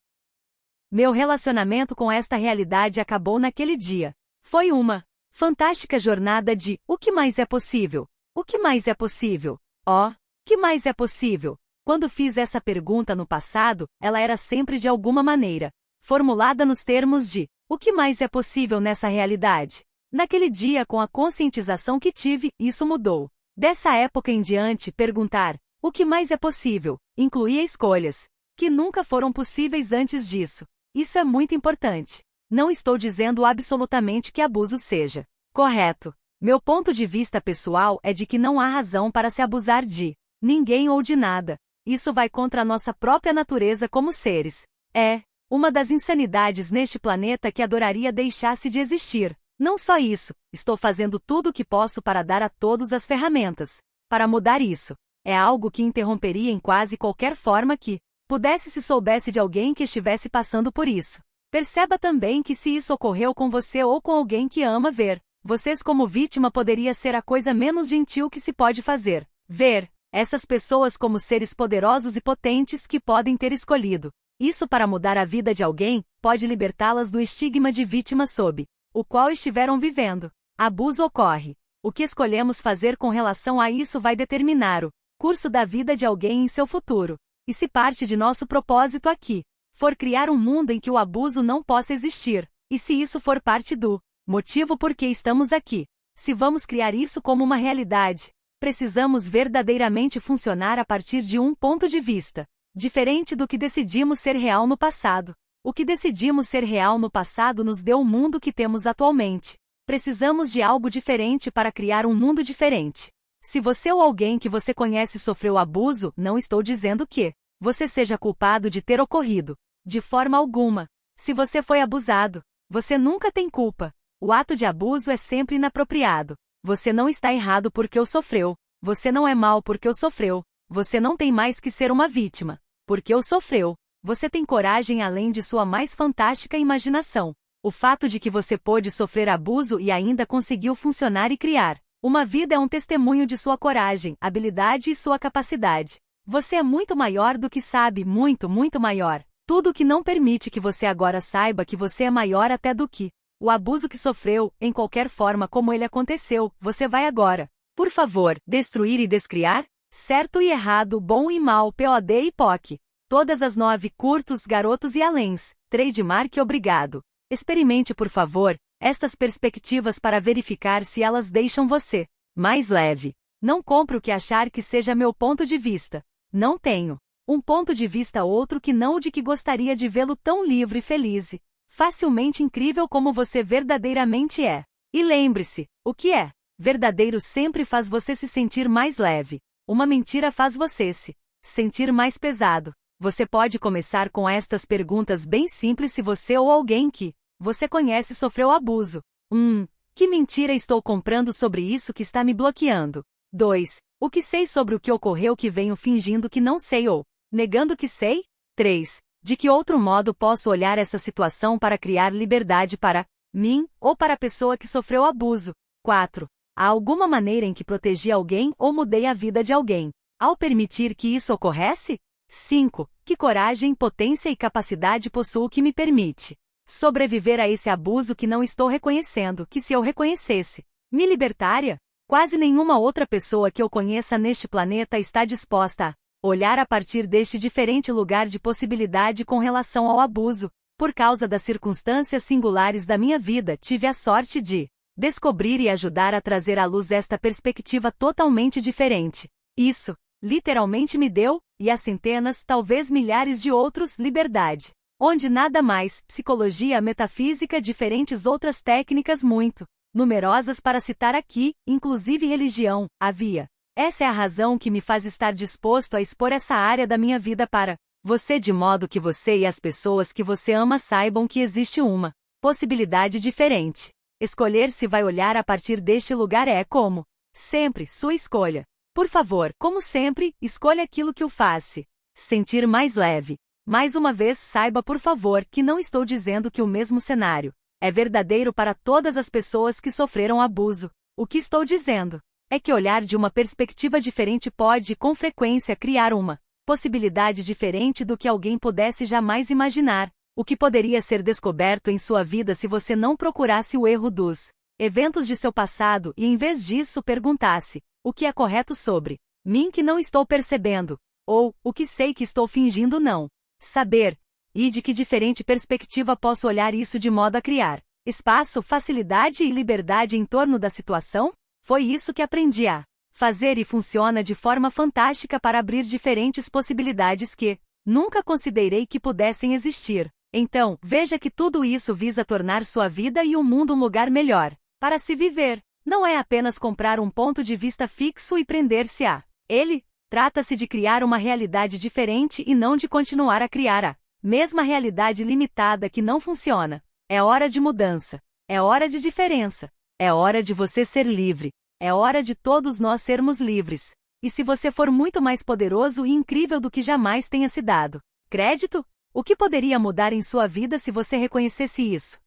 Meu relacionamento com esta realidade acabou naquele dia. Foi uma fantástica jornada de o que mais é possível? O que mais é possível? Oh, que mais é possível? Quando fiz essa pergunta no passado, ela era sempre de alguma maneira formulada nos termos de o que mais é possível nessa realidade? Naquele dia, com a conscientização que tive, isso mudou. Dessa época em diante, perguntar o que mais é possível incluía escolhas que nunca foram possíveis antes disso. Isso é muito importante. Não estou dizendo absolutamente que abuso seja correto. Meu ponto de vista pessoal é de que não há razão para se abusar de ninguém ou de nada. Isso vai contra a nossa própria natureza como seres. É uma das insanidades neste planeta que adoraria deixasse de existir. Não só isso, estou fazendo tudo o que posso para dar a todos as ferramentas para mudar isso. É algo que interromperia em quase qualquer forma que pudesse se soubesse de alguém que estivesse passando por isso. Perceba também que se isso ocorreu com você ou com alguém que ama ver vocês como vítima, poderia ser a coisa menos gentil que se pode fazer. Ver essas pessoas como seres poderosos e potentes que podem ter escolhido isso para mudar a vida de alguém, pode libertá-las do estigma de vítima sob o qual estiveram vivendo. Abuso ocorre. O que escolhemos fazer com relação a isso vai determinar o curso da vida de alguém em seu futuro. E se parte de nosso propósito aqui for criar um mundo em que o abuso não possa existir, e se isso for parte do motivo por que estamos aqui, se vamos criar isso como uma realidade, precisamos verdadeiramente funcionar a partir de um ponto de vista diferente do que decidimos ser real no passado. O que decidimos ser real no passado nos deu o mundo que temos atualmente. Precisamos de algo diferente para criar um mundo diferente. Se você ou alguém que você conhece sofreu abuso, não estou dizendo que você seja culpado de ter ocorrido. De forma alguma. Se você foi abusado, você nunca tem culpa. O ato de abuso é sempre inapropriado. Você não está errado porque o sofreu. Você não é mal porque o sofreu. Você não tem mais que ser uma vítima. Porque o sofreu. Você tem coragem além de sua mais fantástica imaginação. O fato de que você pôde sofrer abuso e ainda conseguiu funcionar e criar uma vida é um testemunho de sua coragem, habilidade e sua capacidade. Você é muito maior do que sabe, muito, muito maior. Tudo o que não permite que você agora saiba que você é maior até do que o abuso que sofreu, em qualquer forma como ele aconteceu, você vai agora. Por favor, destruir e descriar? Certo e errado, bom e mal, POD e POC. Todas as 9 curtos, garotos e aléns. Trademark obrigado. Experimente por favor, estas perspectivas para verificar se elas deixam você mais leve. Não compre o que achar que seja meu ponto de vista. Não tenho um ponto de vista outro que não o de que gostaria de vê-lo tão livre e feliz. Facilmente incrível como você verdadeiramente é. E lembre-se, o que é verdadeiro sempre faz você se sentir mais leve. Uma mentira faz você se sentir mais pesado. Você pode começar com estas perguntas bem simples se você ou alguém que você conhece sofreu abuso. 1. Que mentira estou comprando sobre isso que está me bloqueando? 2. O que sei sobre o que ocorreu que venho fingindo que não sei ou negando que sei? 3. De que outro modo posso olhar essa situação para criar liberdade para mim ou para a pessoa que sofreu abuso? 4. Há alguma maneira em que protegi alguém ou mudei a vida de alguém ao permitir que isso ocorresse? 5. Que coragem, potência e capacidade possuo que me permite sobreviver a esse abuso que não estou reconhecendo, que se eu reconhecesse, me libertaria? Quase nenhuma outra pessoa que eu conheça neste planeta está disposta a olhar a partir deste diferente lugar de possibilidade com relação ao abuso. Por causa das circunstâncias singulares da minha vida, tive a sorte de descobrir e ajudar a trazer à luz esta perspectiva totalmente diferente. Isso, literalmente me deu, e a centenas, talvez milhares de outros, liberdade. Onde nada mais, psicologia, metafísica, diferentes outras técnicas muito numerosas para citar aqui, inclusive religião, havia. Essa é a razão que me faz estar disposto a expor essa área da minha vida para você de modo que você e as pessoas que você ama saibam que existe uma possibilidade diferente. Escolher se vai olhar a partir deste lugar é como sempre, sua escolha. Por favor, como sempre, escolha aquilo que o faz sentir mais leve. Mais uma vez, saiba por favor que não estou dizendo que o mesmo cenário é verdadeiro para todas as pessoas que sofreram abuso. O que estou dizendo é que olhar de uma perspectiva diferente pode, com frequência, criar uma possibilidade diferente do que alguém pudesse jamais imaginar, o que poderia ser descoberto em sua vida se você não procurasse o erro dos eventos de seu passado e, em vez disso, perguntasse: o que é correto sobre mim que não estou percebendo? Ou, o que sei que estou fingindo não saber? E de que diferente perspectiva posso olhar isso de modo a criar espaço, facilidade e liberdade em torno da situação? Foi isso que aprendi a fazer e funciona de forma fantástica para abrir diferentes possibilidades que nunca considerei que pudessem existir. Então, veja que tudo isso visa tornar sua vida e o mundo um lugar melhor para se viver. Não é apenas comprar um ponto de vista fixo e prender-se a ele. Trata-se de criar uma realidade diferente e não de continuar a criar a mesma realidade limitada que não funciona. É hora de mudança. É hora de diferença. É hora de você ser livre. É hora de todos nós sermos livres. E se você for muito mais poderoso e incrível do que jamais tenha se dado crédito, o que poderia mudar em sua vida se você reconhecesse isso?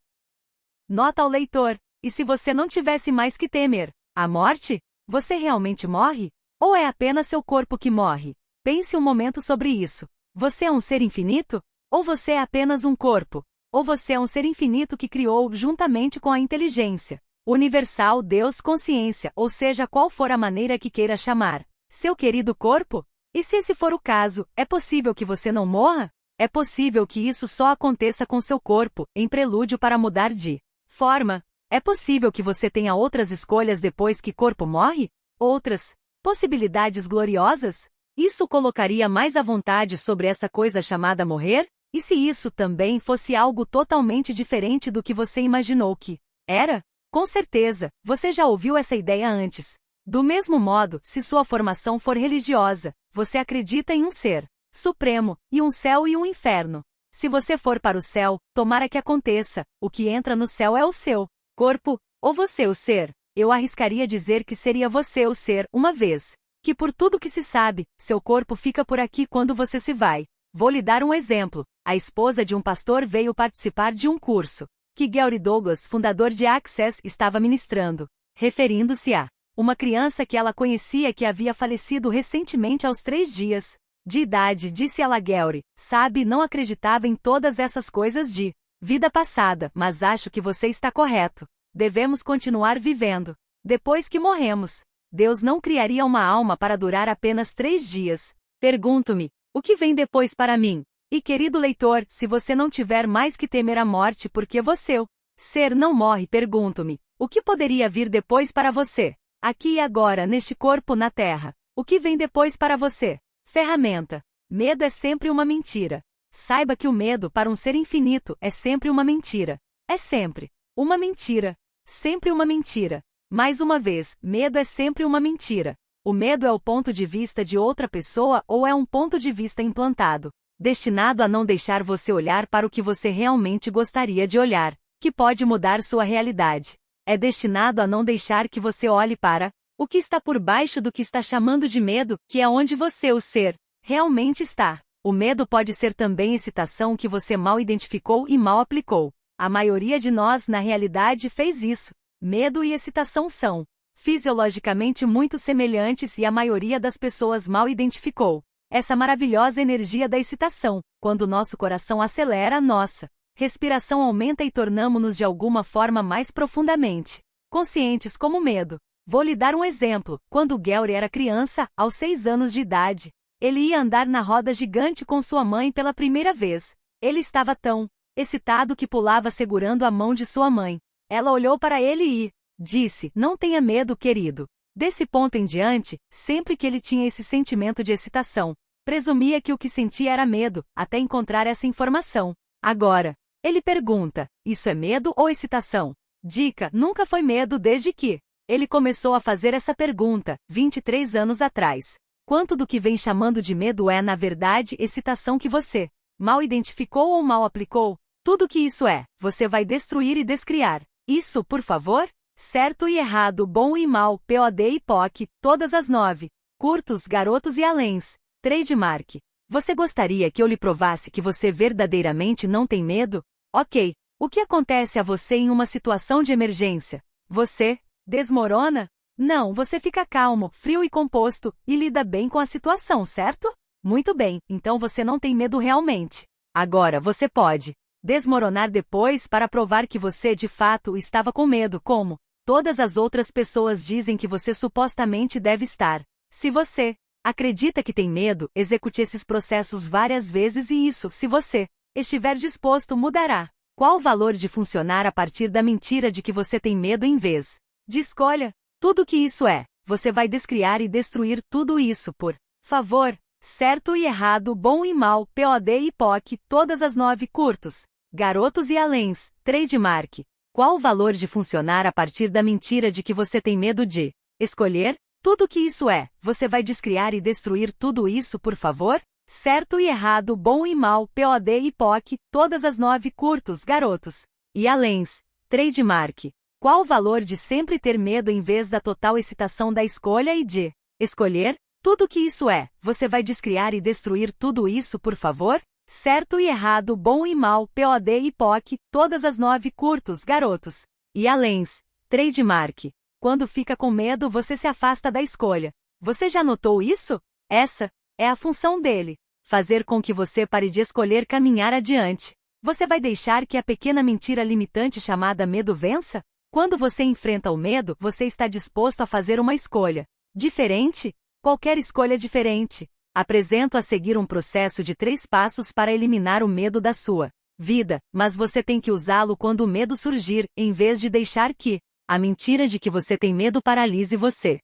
Nota ao leitor. E se você não tivesse mais que temer a morte, você realmente morre? Ou é apenas seu corpo que morre? Pense um momento sobre isso. Você é um ser infinito? Ou você é apenas um corpo? Ou você é um ser infinito que criou, juntamente com a inteligência universal, Deus, consciência, ou seja, qual for a maneira que queira chamar seu querido corpo? E se esse for o caso, é possível que você não morra? É possível que isso só aconteça com seu corpo, em prelúdio para mudar de forma? É possível que você tenha outras escolhas depois que corpo morre? Outras Possibilidades gloriosas? Isso colocaria mais à vontade sobre essa coisa chamada morrer? E se isso também fosse algo totalmente diferente do que você imaginou que era? Com certeza, você já ouviu essa ideia antes. Do mesmo modo, se sua formação for religiosa, você acredita em um ser supremo, e um céu e um inferno. Se você for para o céu, tomara que aconteça, o que entra no céu é o seu corpo, ou você o ser. Eu arriscaria dizer que seria você o ser, uma vez que por tudo que se sabe, seu corpo fica por aqui quando você se vai. Vou lhe dar um exemplo. A esposa de um pastor veio participar de um curso que Gary Douglas, fundador de Access, estava ministrando, referindo-se a uma criança que ela conhecia que havia falecido recentemente aos 3 dias de idade. Disse ela: Gary, sabe, não acreditava em todas essas coisas de vida passada, mas acho que você está correto. Devemos continuar vivendo depois que morremos. Deus não criaria uma alma para durar apenas 3 dias. Pergunto-me, o que vem depois para mim? E querido leitor, se você não tiver mais que temer a morte porque você, o ser, não morre, pergunto-me, o que poderia vir depois para você? Aqui e agora, neste corpo na terra. O que vem depois para você? Ferramenta. Medo é sempre uma mentira. Saiba que o medo para um ser infinito é sempre uma mentira. É sempre uma mentira. Sempre uma mentira. Mais uma vez, medo é sempre uma mentira. O medo é o ponto de vista de outra pessoa ou é um ponto de vista implantado, destinado a não deixar você olhar para o que você realmente gostaria de olhar, que pode mudar sua realidade. É destinado a não deixar que você olhe para o que está por baixo do que está chamando de medo, que é onde você, o ser, realmente está. O medo pode ser também excitação que você mal identificou e mal aplicou. A maioria de nós, na realidade, fez isso. Medo e excitação são fisiologicamente muito semelhantes e a maioria das pessoas mal identificou essa maravilhosa energia da excitação. Quando nosso coração acelera, nossa respiração aumenta e tornamo-nos de alguma forma mais profundamente conscientes como medo. Vou lhe dar um exemplo. Quando Gary era criança, aos 6 anos de idade, ele ia andar na roda gigante com sua mãe pela primeira vez. Ele estava tão excitado que pulava segurando a mão de sua mãe. Ela olhou para ele e disse: não tenha medo, querido. Desse ponto em diante, sempre que ele tinha esse sentimento de excitação, presumia que o que sentia era medo, até encontrar essa informação. Agora, ele pergunta: isso é medo ou excitação? Dica: nunca foi medo desde que ele começou a fazer essa pergunta, 23 anos atrás. Quanto do que vem chamando de medo é, na verdade, excitação que você mal identificou ou mal aplicou? Tudo que isso é, você vai destruir e descriar. Isso, por favor? Certo e errado, bom e mal, POD e POC, todas as 9. Curtos, garotos e aléns. Trademark. Você gostaria que eu lhe provasse que você verdadeiramente não tem medo? Ok. O que acontece a você em uma situação de emergência? Você desmorona? Não, você fica calmo, frio e composto, e lida bem com a situação, certo? Muito bem, então você não tem medo realmente. Agora, você pode desmoronar depois para provar que você de fato estava com medo, como todas as outras pessoas dizem que você supostamente deve estar. Se você acredita que tem medo, execute esses processos várias vezes e isso, se você estiver disposto, mudará. Qual o valor de funcionar a partir da mentira de que você tem medo em vez de escolha? Tudo que isso é, você vai descriar e destruir tudo isso, por favor. Certo e errado, bom e mal, POD e POC, todas as 9. Curtos, garotos e aléns. Trademark. Qual o valor de funcionar a partir da mentira de que você tem medo de escolher? Tudo que isso é, você vai descriar e destruir tudo isso, por favor? Certo e errado, bom e mal, POD e POC, todas as 9. Curtos, garotos e aléns. Trademark. Qual o valor de sempre ter medo em vez da total excitação da escolha e de escolher? Tudo que isso é, você vai descriar e destruir tudo isso, por favor? Certo e errado, bom e mal, POD e POC, todas as 9. Curtos, garotos e aléns. Trademark. Quando fica com medo, você se afasta da escolha. Você já notou isso? Essa é a função dele. Fazer com que você pare de escolher caminhar adiante. Você vai deixar que a pequena mentira limitante chamada medo vença? Quando você enfrenta o medo, você está disposto a fazer uma escolha diferente? Qualquer escolha diferente. Apresento a seguir um processo de 3 passos para eliminar o medo da sua vida, mas você tem que usá-lo quando o medo surgir, em vez de deixar que a mentira de que você tem medo paralise você.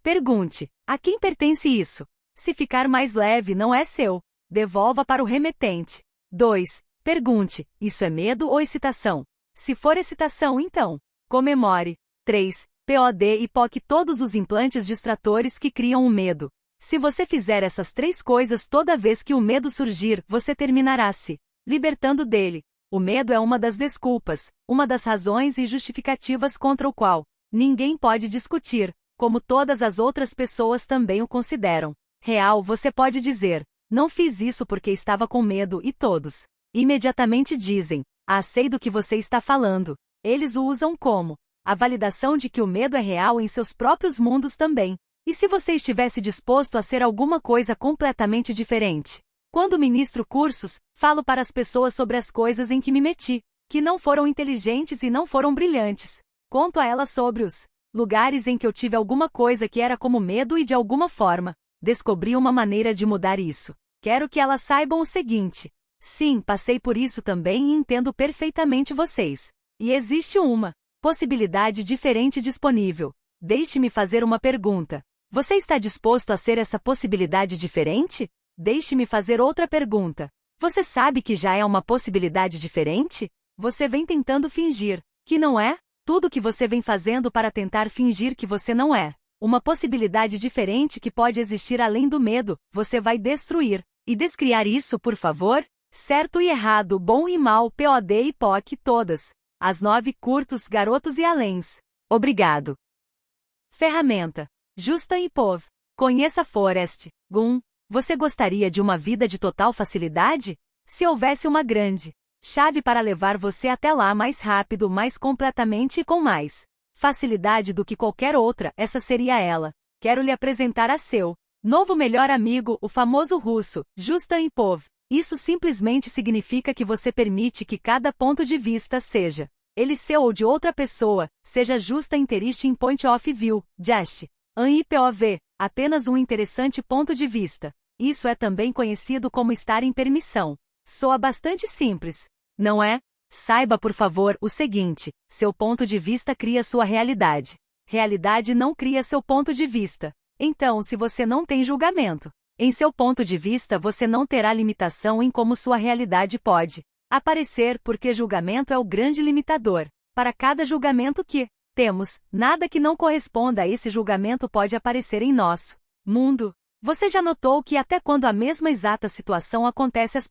Pergunte: a quem pertence isso? Se ficar mais leve, não é seu. Devolva para o remetente. 2. Pergunte: isso é medo ou excitação? Se for excitação, então, comemore. 3. POD e POC todos os implantes distratores que criam o medo. Se você fizer essas 3 coisas toda vez que o medo surgir, você terminará se libertando dele. O medo é uma das desculpas, uma das razões e justificativas contra o qual ninguém pode discutir, como todas as outras pessoas também o consideram real. Você pode dizer: não fiz isso porque estava com medo, e todos imediatamente dizem: sei do que você está falando. Eles o usam como a validação de que o medo é real em seus próprios mundos também. E se você estivesse disposto a ser alguma coisa completamente diferente? Quando ministro cursos, falo para as pessoas sobre as coisas em que me meti, que não foram inteligentes e não foram brilhantes. Conto a elas sobre os lugares em que eu tive alguma coisa que era como medo e de alguma forma descobri uma maneira de mudar isso. Quero que elas saibam o seguinte: sim, passei por isso também e entendo perfeitamente vocês. E existe uma possibilidade diferente disponível. Deixe-me fazer uma pergunta. Você está disposto a ser essa possibilidade diferente? Deixe-me fazer outra pergunta. Você sabe que já é uma possibilidade diferente? Você vem tentando fingir que não é? Tudo que você vem fazendo para tentar fingir que você não é uma possibilidade diferente que pode existir além do medo, você vai destruir e descriar isso, por favor? Certo e errado, bom e mal, POD e POC, todas. As 9 curtos, garotos e aléns. Obrigado. Ferramenta. Justin e Pov. Conheça Forrest Gump. Você gostaria de uma vida de total facilidade? Se houvesse uma grande chave para levar você até lá mais rápido, mais completamente e com mais facilidade do que qualquer outra, essa seria ela. Quero lhe apresentar a seu novo melhor amigo, o famoso russo, Justin Pov. Isso simplesmente significa que você permite que cada ponto de vista, seja ele seu ou de outra pessoa, seja justa interest in point of view, just an IPOV, apenas um interessante ponto de vista. Isso é também conhecido como estar em permissão. Soa bastante simples, não é? Saiba, por favor, o seguinte: seu ponto de vista cria sua realidade. Realidade não cria seu ponto de vista. Então, se você não tem julgamento em seu ponto de vista, você não terá limitação em como sua realidade pode aparecer, porque julgamento é o grande limitador. Para cada julgamento que temos, nada que não corresponda a esse julgamento pode aparecer em nosso mundo. Você já notou que até quando a mesma exata situação acontece, as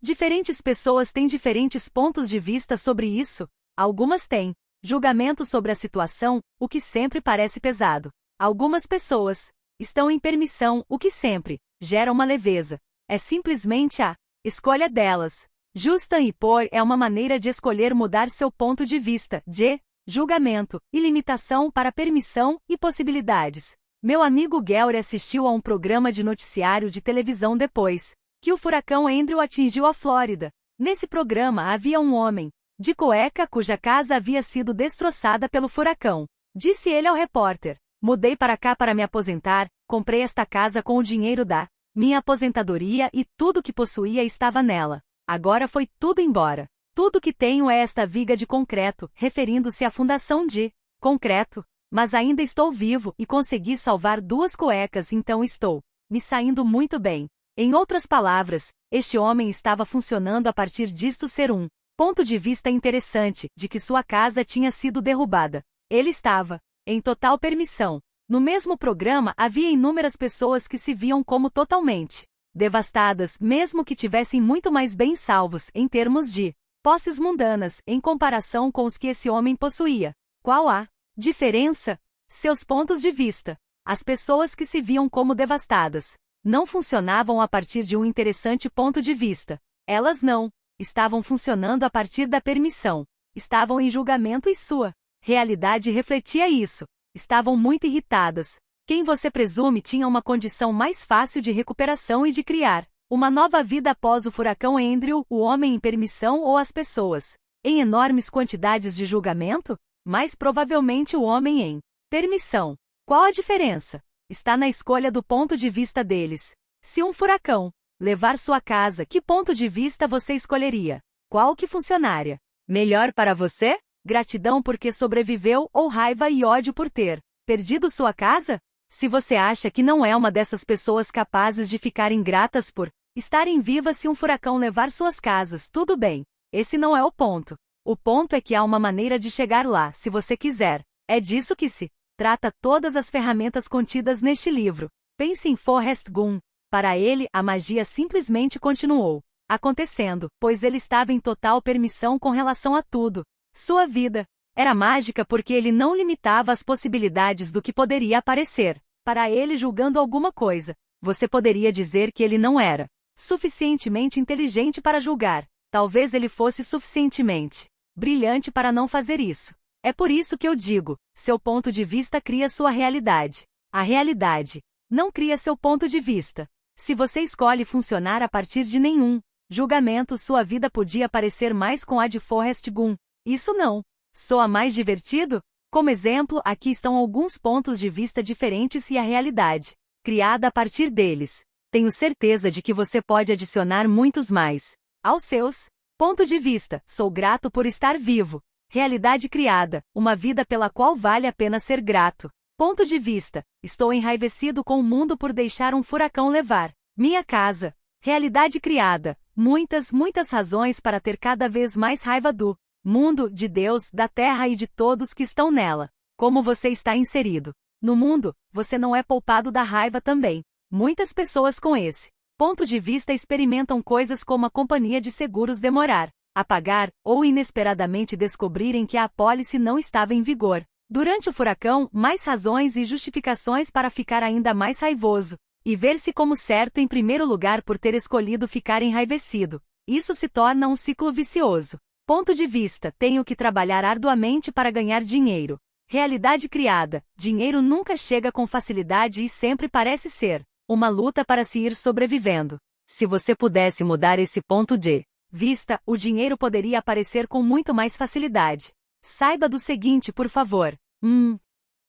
diferentes pessoas têm diferentes pontos de vista sobre isso? Algumas têm julgamento sobre a situação, o que sempre parece pesado. Algumas pessoas estão em permissão, o que sempre gera uma leveza. É simplesmente a escolha delas. Justin e Pov é uma maneira de escolher mudar seu ponto de vista, de julgamento e limitação para permissão e possibilidades. Meu amigo Gary assistiu a um programa de noticiário de televisão depois que o furacão Andrew atingiu a Flórida. Nesse programa havia um homem de cueca cuja casa havia sido destroçada pelo furacão. Disse ele ao repórter: mudei para cá para me aposentar, comprei esta casa com o dinheiro da minha aposentadoria e tudo que possuía estava nela. Agora foi tudo embora. Tudo que tenho é esta viga de concreto, referindo-se à fundação de concreto. Mas ainda estou vivo e consegui salvar 2 cuecas, então estou me saindo muito bem. Em outras palavras, este homem estava funcionando a partir disto ser um ponto de vista interessante, de que sua casa tinha sido derrubada. Ele estava em total permissão. No mesmo programa havia inúmeras pessoas que se viam como totalmente devastadas, mesmo que tivessem muito mais bem salvos em termos de posses mundanas, em comparação com os que esse homem possuía. Qual a diferença? Seus pontos de vista. As pessoas que se viam como devastadas não funcionavam a partir de um interessante ponto de vista. Elas não estavam funcionando a partir da permissão. Estavam em julgamento e sua realidade refletia isso. Estavam muito irritadas. Quem você presume tinha uma condição mais fácil de recuperação e de criar uma nova vida após o furacão Andrew, o homem em permissão ou as pessoas em enormes quantidades de julgamento? Mais provavelmente o homem em permissão. Qual a diferença? Está na escolha do ponto de vista deles. Se um furacão levar sua casa, que ponto de vista você escolheria? Qual que funcionaria melhor para você? Gratidão porque sobreviveu ou raiva e ódio por ter Perdido sua casa? Se você acha que não é uma dessas pessoas capazes de ficarem gratas por estarem vivas se um furacão levar suas casas, tudo bem. Esse não é o ponto. O ponto é que há uma maneira de chegar lá, se você quiser. É disso que se trata todas as ferramentas contidas neste livro. Pense em Forrest Gump. Para ele, a magia simplesmente continuou acontecendo, pois ele estava em total permissão com relação a tudo. Sua vida era mágica porque ele não limitava as possibilidades do que poderia aparecer. Para ele, julgando alguma coisa, você poderia dizer que ele não era suficientemente inteligente para julgar. Talvez ele fosse suficientemente brilhante para não fazer isso. É por isso que eu digo, seu ponto de vista cria sua realidade. A realidade não cria seu ponto de vista. Se você escolhe funcionar a partir de nenhum julgamento, sua vida podia parecer mais com a de Forrest Gump. Isso não soa mais divertido? Como exemplo, aqui estão alguns pontos de vista diferentes e a realidade criada a partir deles. Tenho certeza de que você pode adicionar muitos mais aos seus. Ponto de vista: sou grato por estar vivo. Realidade criada: uma vida pela qual vale a pena ser grato. Ponto de vista: estou enraivecido com o mundo por deixar um furacão levar minha casa. Realidade criada: muitas razões para ter cada vez mais raiva do mundo, de Deus, da terra e de todos que estão nela. Como você está inserido no mundo, você não é poupado da raiva também. Muitas pessoas com esse ponto de vista experimentam coisas como a companhia de seguros demorar a pagar, ou inesperadamente descobrirem que a apólice não estava em vigor. Durante o furacão, mais razões e justificações para ficar ainda mais raivoso, e ver-se como certo em primeiro lugar por ter escolhido ficar enraivecido. Isso se torna um ciclo vicioso. Ponto de vista: tenho que trabalhar arduamente para ganhar dinheiro. Realidade criada: dinheiro nunca chega com facilidade e sempre parece ser uma luta para se ir sobrevivendo. Se você pudesse mudar esse ponto de vista, o dinheiro poderia aparecer com muito mais facilidade. Saiba do seguinte, por favor.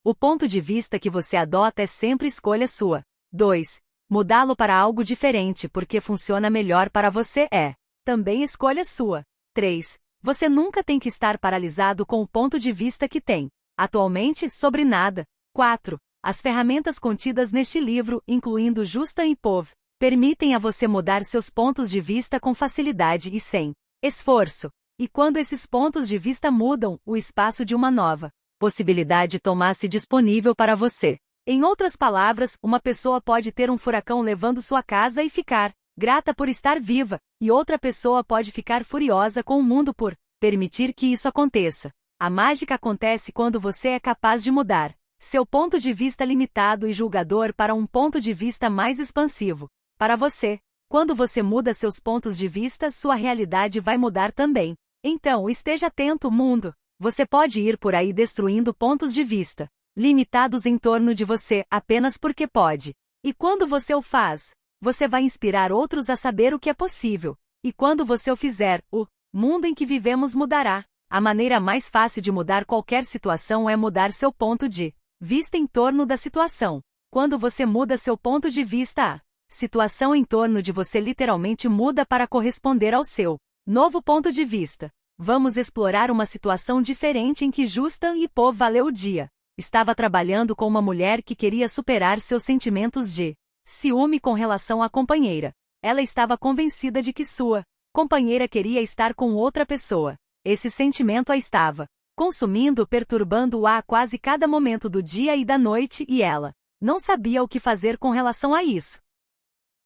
O ponto de vista que você adota é sempre escolha sua. 2. Mudá-lo para algo diferente porque funciona melhor para você é também escolha sua. 3. Você nunca tem que estar paralisado com o ponto de vista que tem atualmente sobre nada. 4. As ferramentas contidas neste livro, incluindo Justin e Pov, permitem a você mudar seus pontos de vista com facilidade e sem esforço. E quando esses pontos de vista mudam, o espaço de uma nova possibilidade toma-se disponível para você. Em outras palavras, uma pessoa pode ter um furacão levando sua casa e ficar grata por estar viva, e outra pessoa pode ficar furiosa com o mundo por permitir que isso aconteça. A mágica acontece quando você é capaz de mudar seu ponto de vista limitado e julgador para um ponto de vista mais expansivo. Para você, quando você muda seus pontos de vista, sua realidade vai mudar também. Então, esteja atento, mundo. Você pode ir por aí destruindo pontos de vista limitados em torno de você apenas porque pode. E quando você o faz, você vai inspirar outros a saber o que é possível. E quando você o fizer, o mundo em que vivemos mudará. A maneira mais fácil de mudar qualquer situação é mudar seu ponto de vista em torno da situação. Quando você muda seu ponto de vista, a situação em torno de você literalmente muda para corresponder ao seu novo ponto de vista. Vamos explorar uma situação diferente em que Justin e Pov valeu o dia. Estava trabalhando com uma mulher que queria superar seus sentimentos de ciúme com relação à companheira. Ela estava convencida de que sua companheira queria estar com outra pessoa. Esse sentimento a estava consumindo, perturbando-a a quase cada momento do dia e da noite, e ela não sabia o que fazer com relação a isso.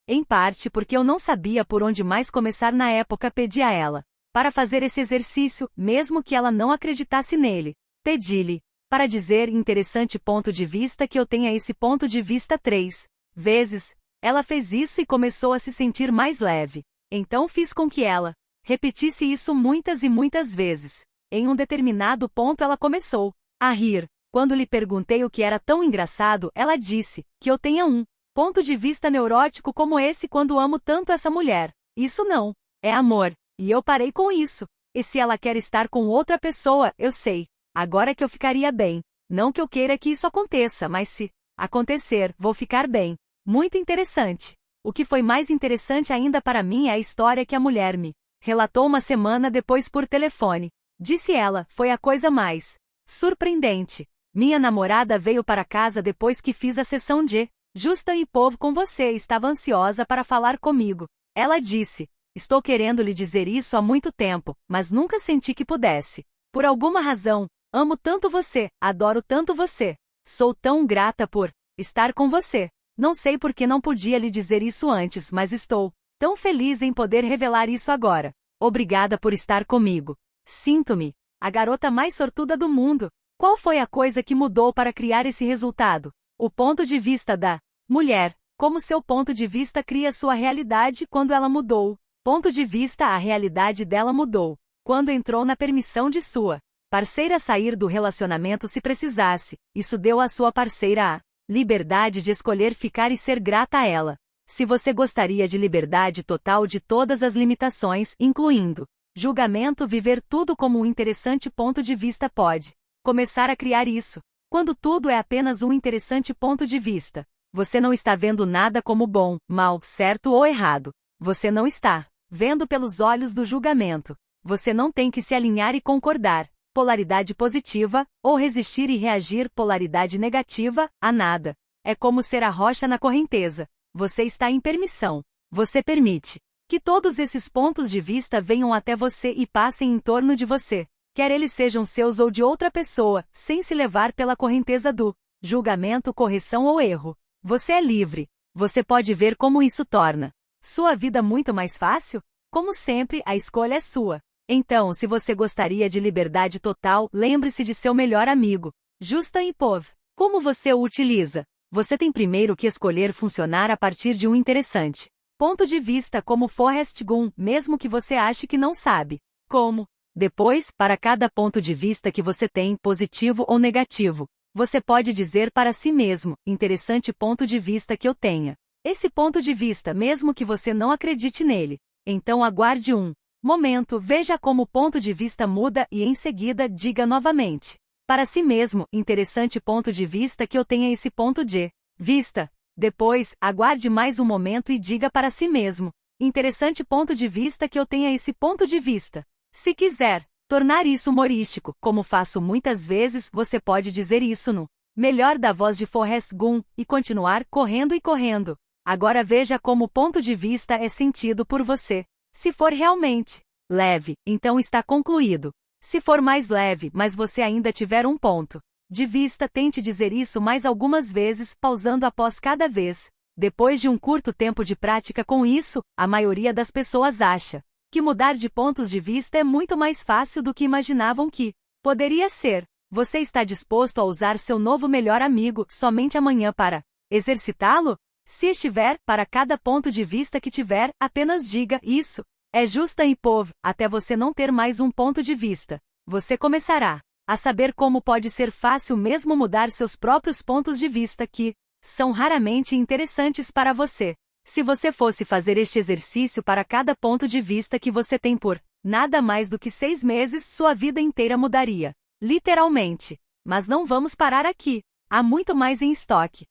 Em parte porque eu não sabia por onde mais começar na época, pedi a ela para fazer esse exercício, mesmo que ela não acreditasse nele. Pedi-lhe para dizer, interessante ponto de vista que eu tenha esse ponto de vista 3 vezes. Ela fez isso e começou a se sentir mais leve. Então fiz com que ela repetisse isso muitas e muitas vezes. Em um determinado ponto ela começou a rir. Quando lhe perguntei o que era tão engraçado, ela disse que eu tenha um ponto de vista neurótico como esse quando amo tanto essa mulher. Isso não é amor. E eu parei com isso. E se ela quer estar com outra pessoa, eu sei agora que eu ficaria bem. Não que eu queira que isso aconteça, mas se acontecer, vou ficar bem. Muito interessante. O que foi mais interessante ainda para mim é a história que a mulher me relatou uma semana depois por telefone. Disse ela, foi a coisa mais surpreendente. Minha namorada veio para casa depois que fiz a sessão de Justa e Povo com você e estava ansiosa para falar comigo. Ela disse: estou querendo lhe dizer isso há muito tempo, mas nunca senti que pudesse. Por alguma razão, amo tanto você, adoro tanto você. Sou tão grata por estar com você. Não sei por que não podia lhe dizer isso antes, mas estou tão feliz em poder revelar isso agora. Obrigada por estar comigo. Sinto-me a garota mais sortuda do mundo. Qual foi a coisa que mudou para criar esse resultado? O ponto de vista da mulher. Como seu ponto de vista cria sua realidade quando ela mudou. Ponto de vista: a realidade dela mudou quando entrou na permissão de sua parceira sair do relacionamento se precisasse. Isso deu à sua parceira a liberdade de escolher ficar e ser grata a ela. Se você gostaria de liberdade total de todas as limitações, incluindo julgamento, viver tudo como um interessante ponto de vista, pode começar a criar isso. Quando tudo é apenas um interessante ponto de vista, você não está vendo nada como bom, mal, certo ou errado. Você não está vendo pelos olhos do julgamento. Você não tem que se alinhar e concordar, polaridade positiva, ou resistir e reagir, polaridade negativa, a nada. É como ser a rocha na correnteza. Você está em permissão. Você permite que todos esses pontos de vista venham até você e passem em torno de você, quer eles sejam seus ou de outra pessoa, sem se levar pela correnteza do julgamento, correção ou erro. Você é livre. Você pode ver como isso torna sua vida muito mais fácil? Como sempre, a escolha é sua. Então, se você gostaria de liberdade total, lembre-se de seu melhor amigo, Justa e Povo. Como você o utiliza? Você tem primeiro que escolher funcionar a partir de um interessante ponto de vista como Forrest Gump, mesmo que você ache que não sabe como. Depois, para cada ponto de vista que você tem, positivo ou negativo, você pode dizer para si mesmo: interessante ponto de vista que eu tenha esse ponto de vista, mesmo que você não acredite nele. Então aguarde um momento, veja como o ponto de vista muda e em seguida diga novamente para si mesmo: interessante ponto de vista que eu tenha esse ponto de vista. Depois, aguarde mais um momento e diga para si mesmo: interessante ponto de vista que eu tenha esse ponto de vista. Se quiser tornar isso humorístico, como faço muitas vezes, você pode dizer isso no melhor da voz de Forrest Gump e continuar correndo e correndo. Agora veja como o ponto de vista é sentido por você. Se for realmente leve, então está concluído. Se for mais leve, mas você ainda tiver um ponto de vista, tente dizer isso mais algumas vezes, pausando após cada vez. Depois de um curto tempo de prática com isso, a maioria das pessoas acha que mudar de pontos de vista é muito mais fácil do que imaginavam que poderia ser. Você está disposto a usar seu novo melhor amigo somente amanhã para exercitá-lo? Se estiver, para cada ponto de vista que tiver, apenas diga: isso é Justa e Povo, até você não ter mais um ponto de vista. Você começará a saber como pode ser fácil mesmo mudar seus próprios pontos de vista que são raramente interessantes para você. Se você fosse fazer este exercício para cada ponto de vista que você tem por nada mais do que 6 meses, sua vida inteira mudaria. Literalmente. Mas não vamos parar aqui. Há muito mais em estoque.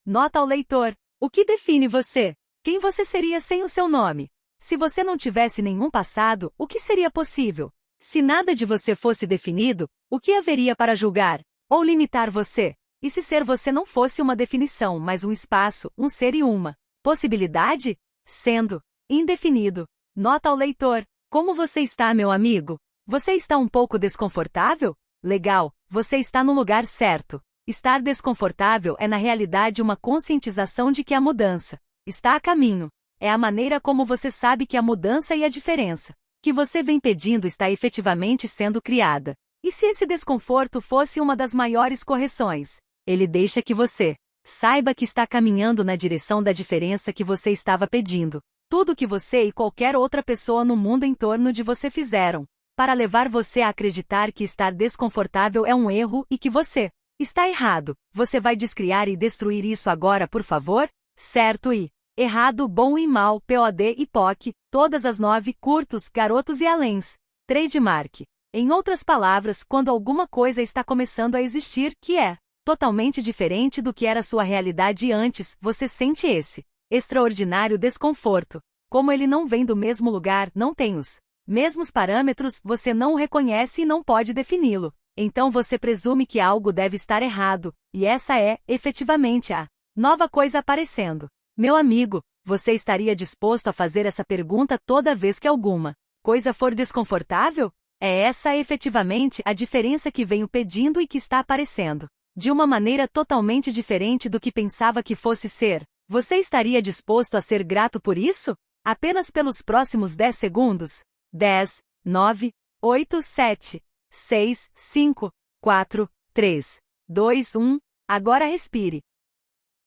Nota ao leitor. O que define você? Quem você seria sem o seu nome? Se você não tivesse nenhum passado, o que seria possível? Se nada de você fosse definido, o que haveria para julgar ou limitar você? E se ser você não fosse uma definição, mas um espaço, um ser e uma possibilidade? Sendo indefinido. Nota ao leitor. Como você está, meu amigo? Você está um pouco desconfortável? Legal, você está no lugar certo. Estar desconfortável é na realidade uma conscientização de que a mudança está a caminho. É a maneira como você sabe que a mudança e a diferença que você vem pedindo está efetivamente sendo criada. E se esse desconforto fosse uma das maiores correções? Ele deixa que você saiba que está caminhando na direção da diferença que você estava pedindo. Tudo que você e qualquer outra pessoa no mundo em torno de você fizeram para levar você a acreditar que estar desconfortável é um erro e que você está errado. Você vai descriar e destruir isso agora, por favor? Certo e errado, bom e mal, POD e POC, todas as 9, curtos, garotos e aléns. Trademark. Em outras palavras, quando alguma coisa está começando a existir, que é totalmente diferente do que era sua realidade antes, você sente esse extraordinário desconforto. Como ele não vem do mesmo lugar, não tem os mesmos parâmetros, você não o reconhece e não pode defini-lo. Então você presume que algo deve estar errado, e essa é, efetivamente, a nova coisa aparecendo. Meu amigo, você estaria disposto a fazer essa pergunta toda vez que alguma coisa for desconfortável? É essa efetivamente a diferença que venho pedindo e que está aparecendo. De uma maneira totalmente diferente do que pensava que fosse ser. Você estaria disposto a ser grato por isso? Apenas pelos próximos 10 segundos? 10, 9, 8, 7, 6, 5, 4, 3, 2, 1. Agora respire.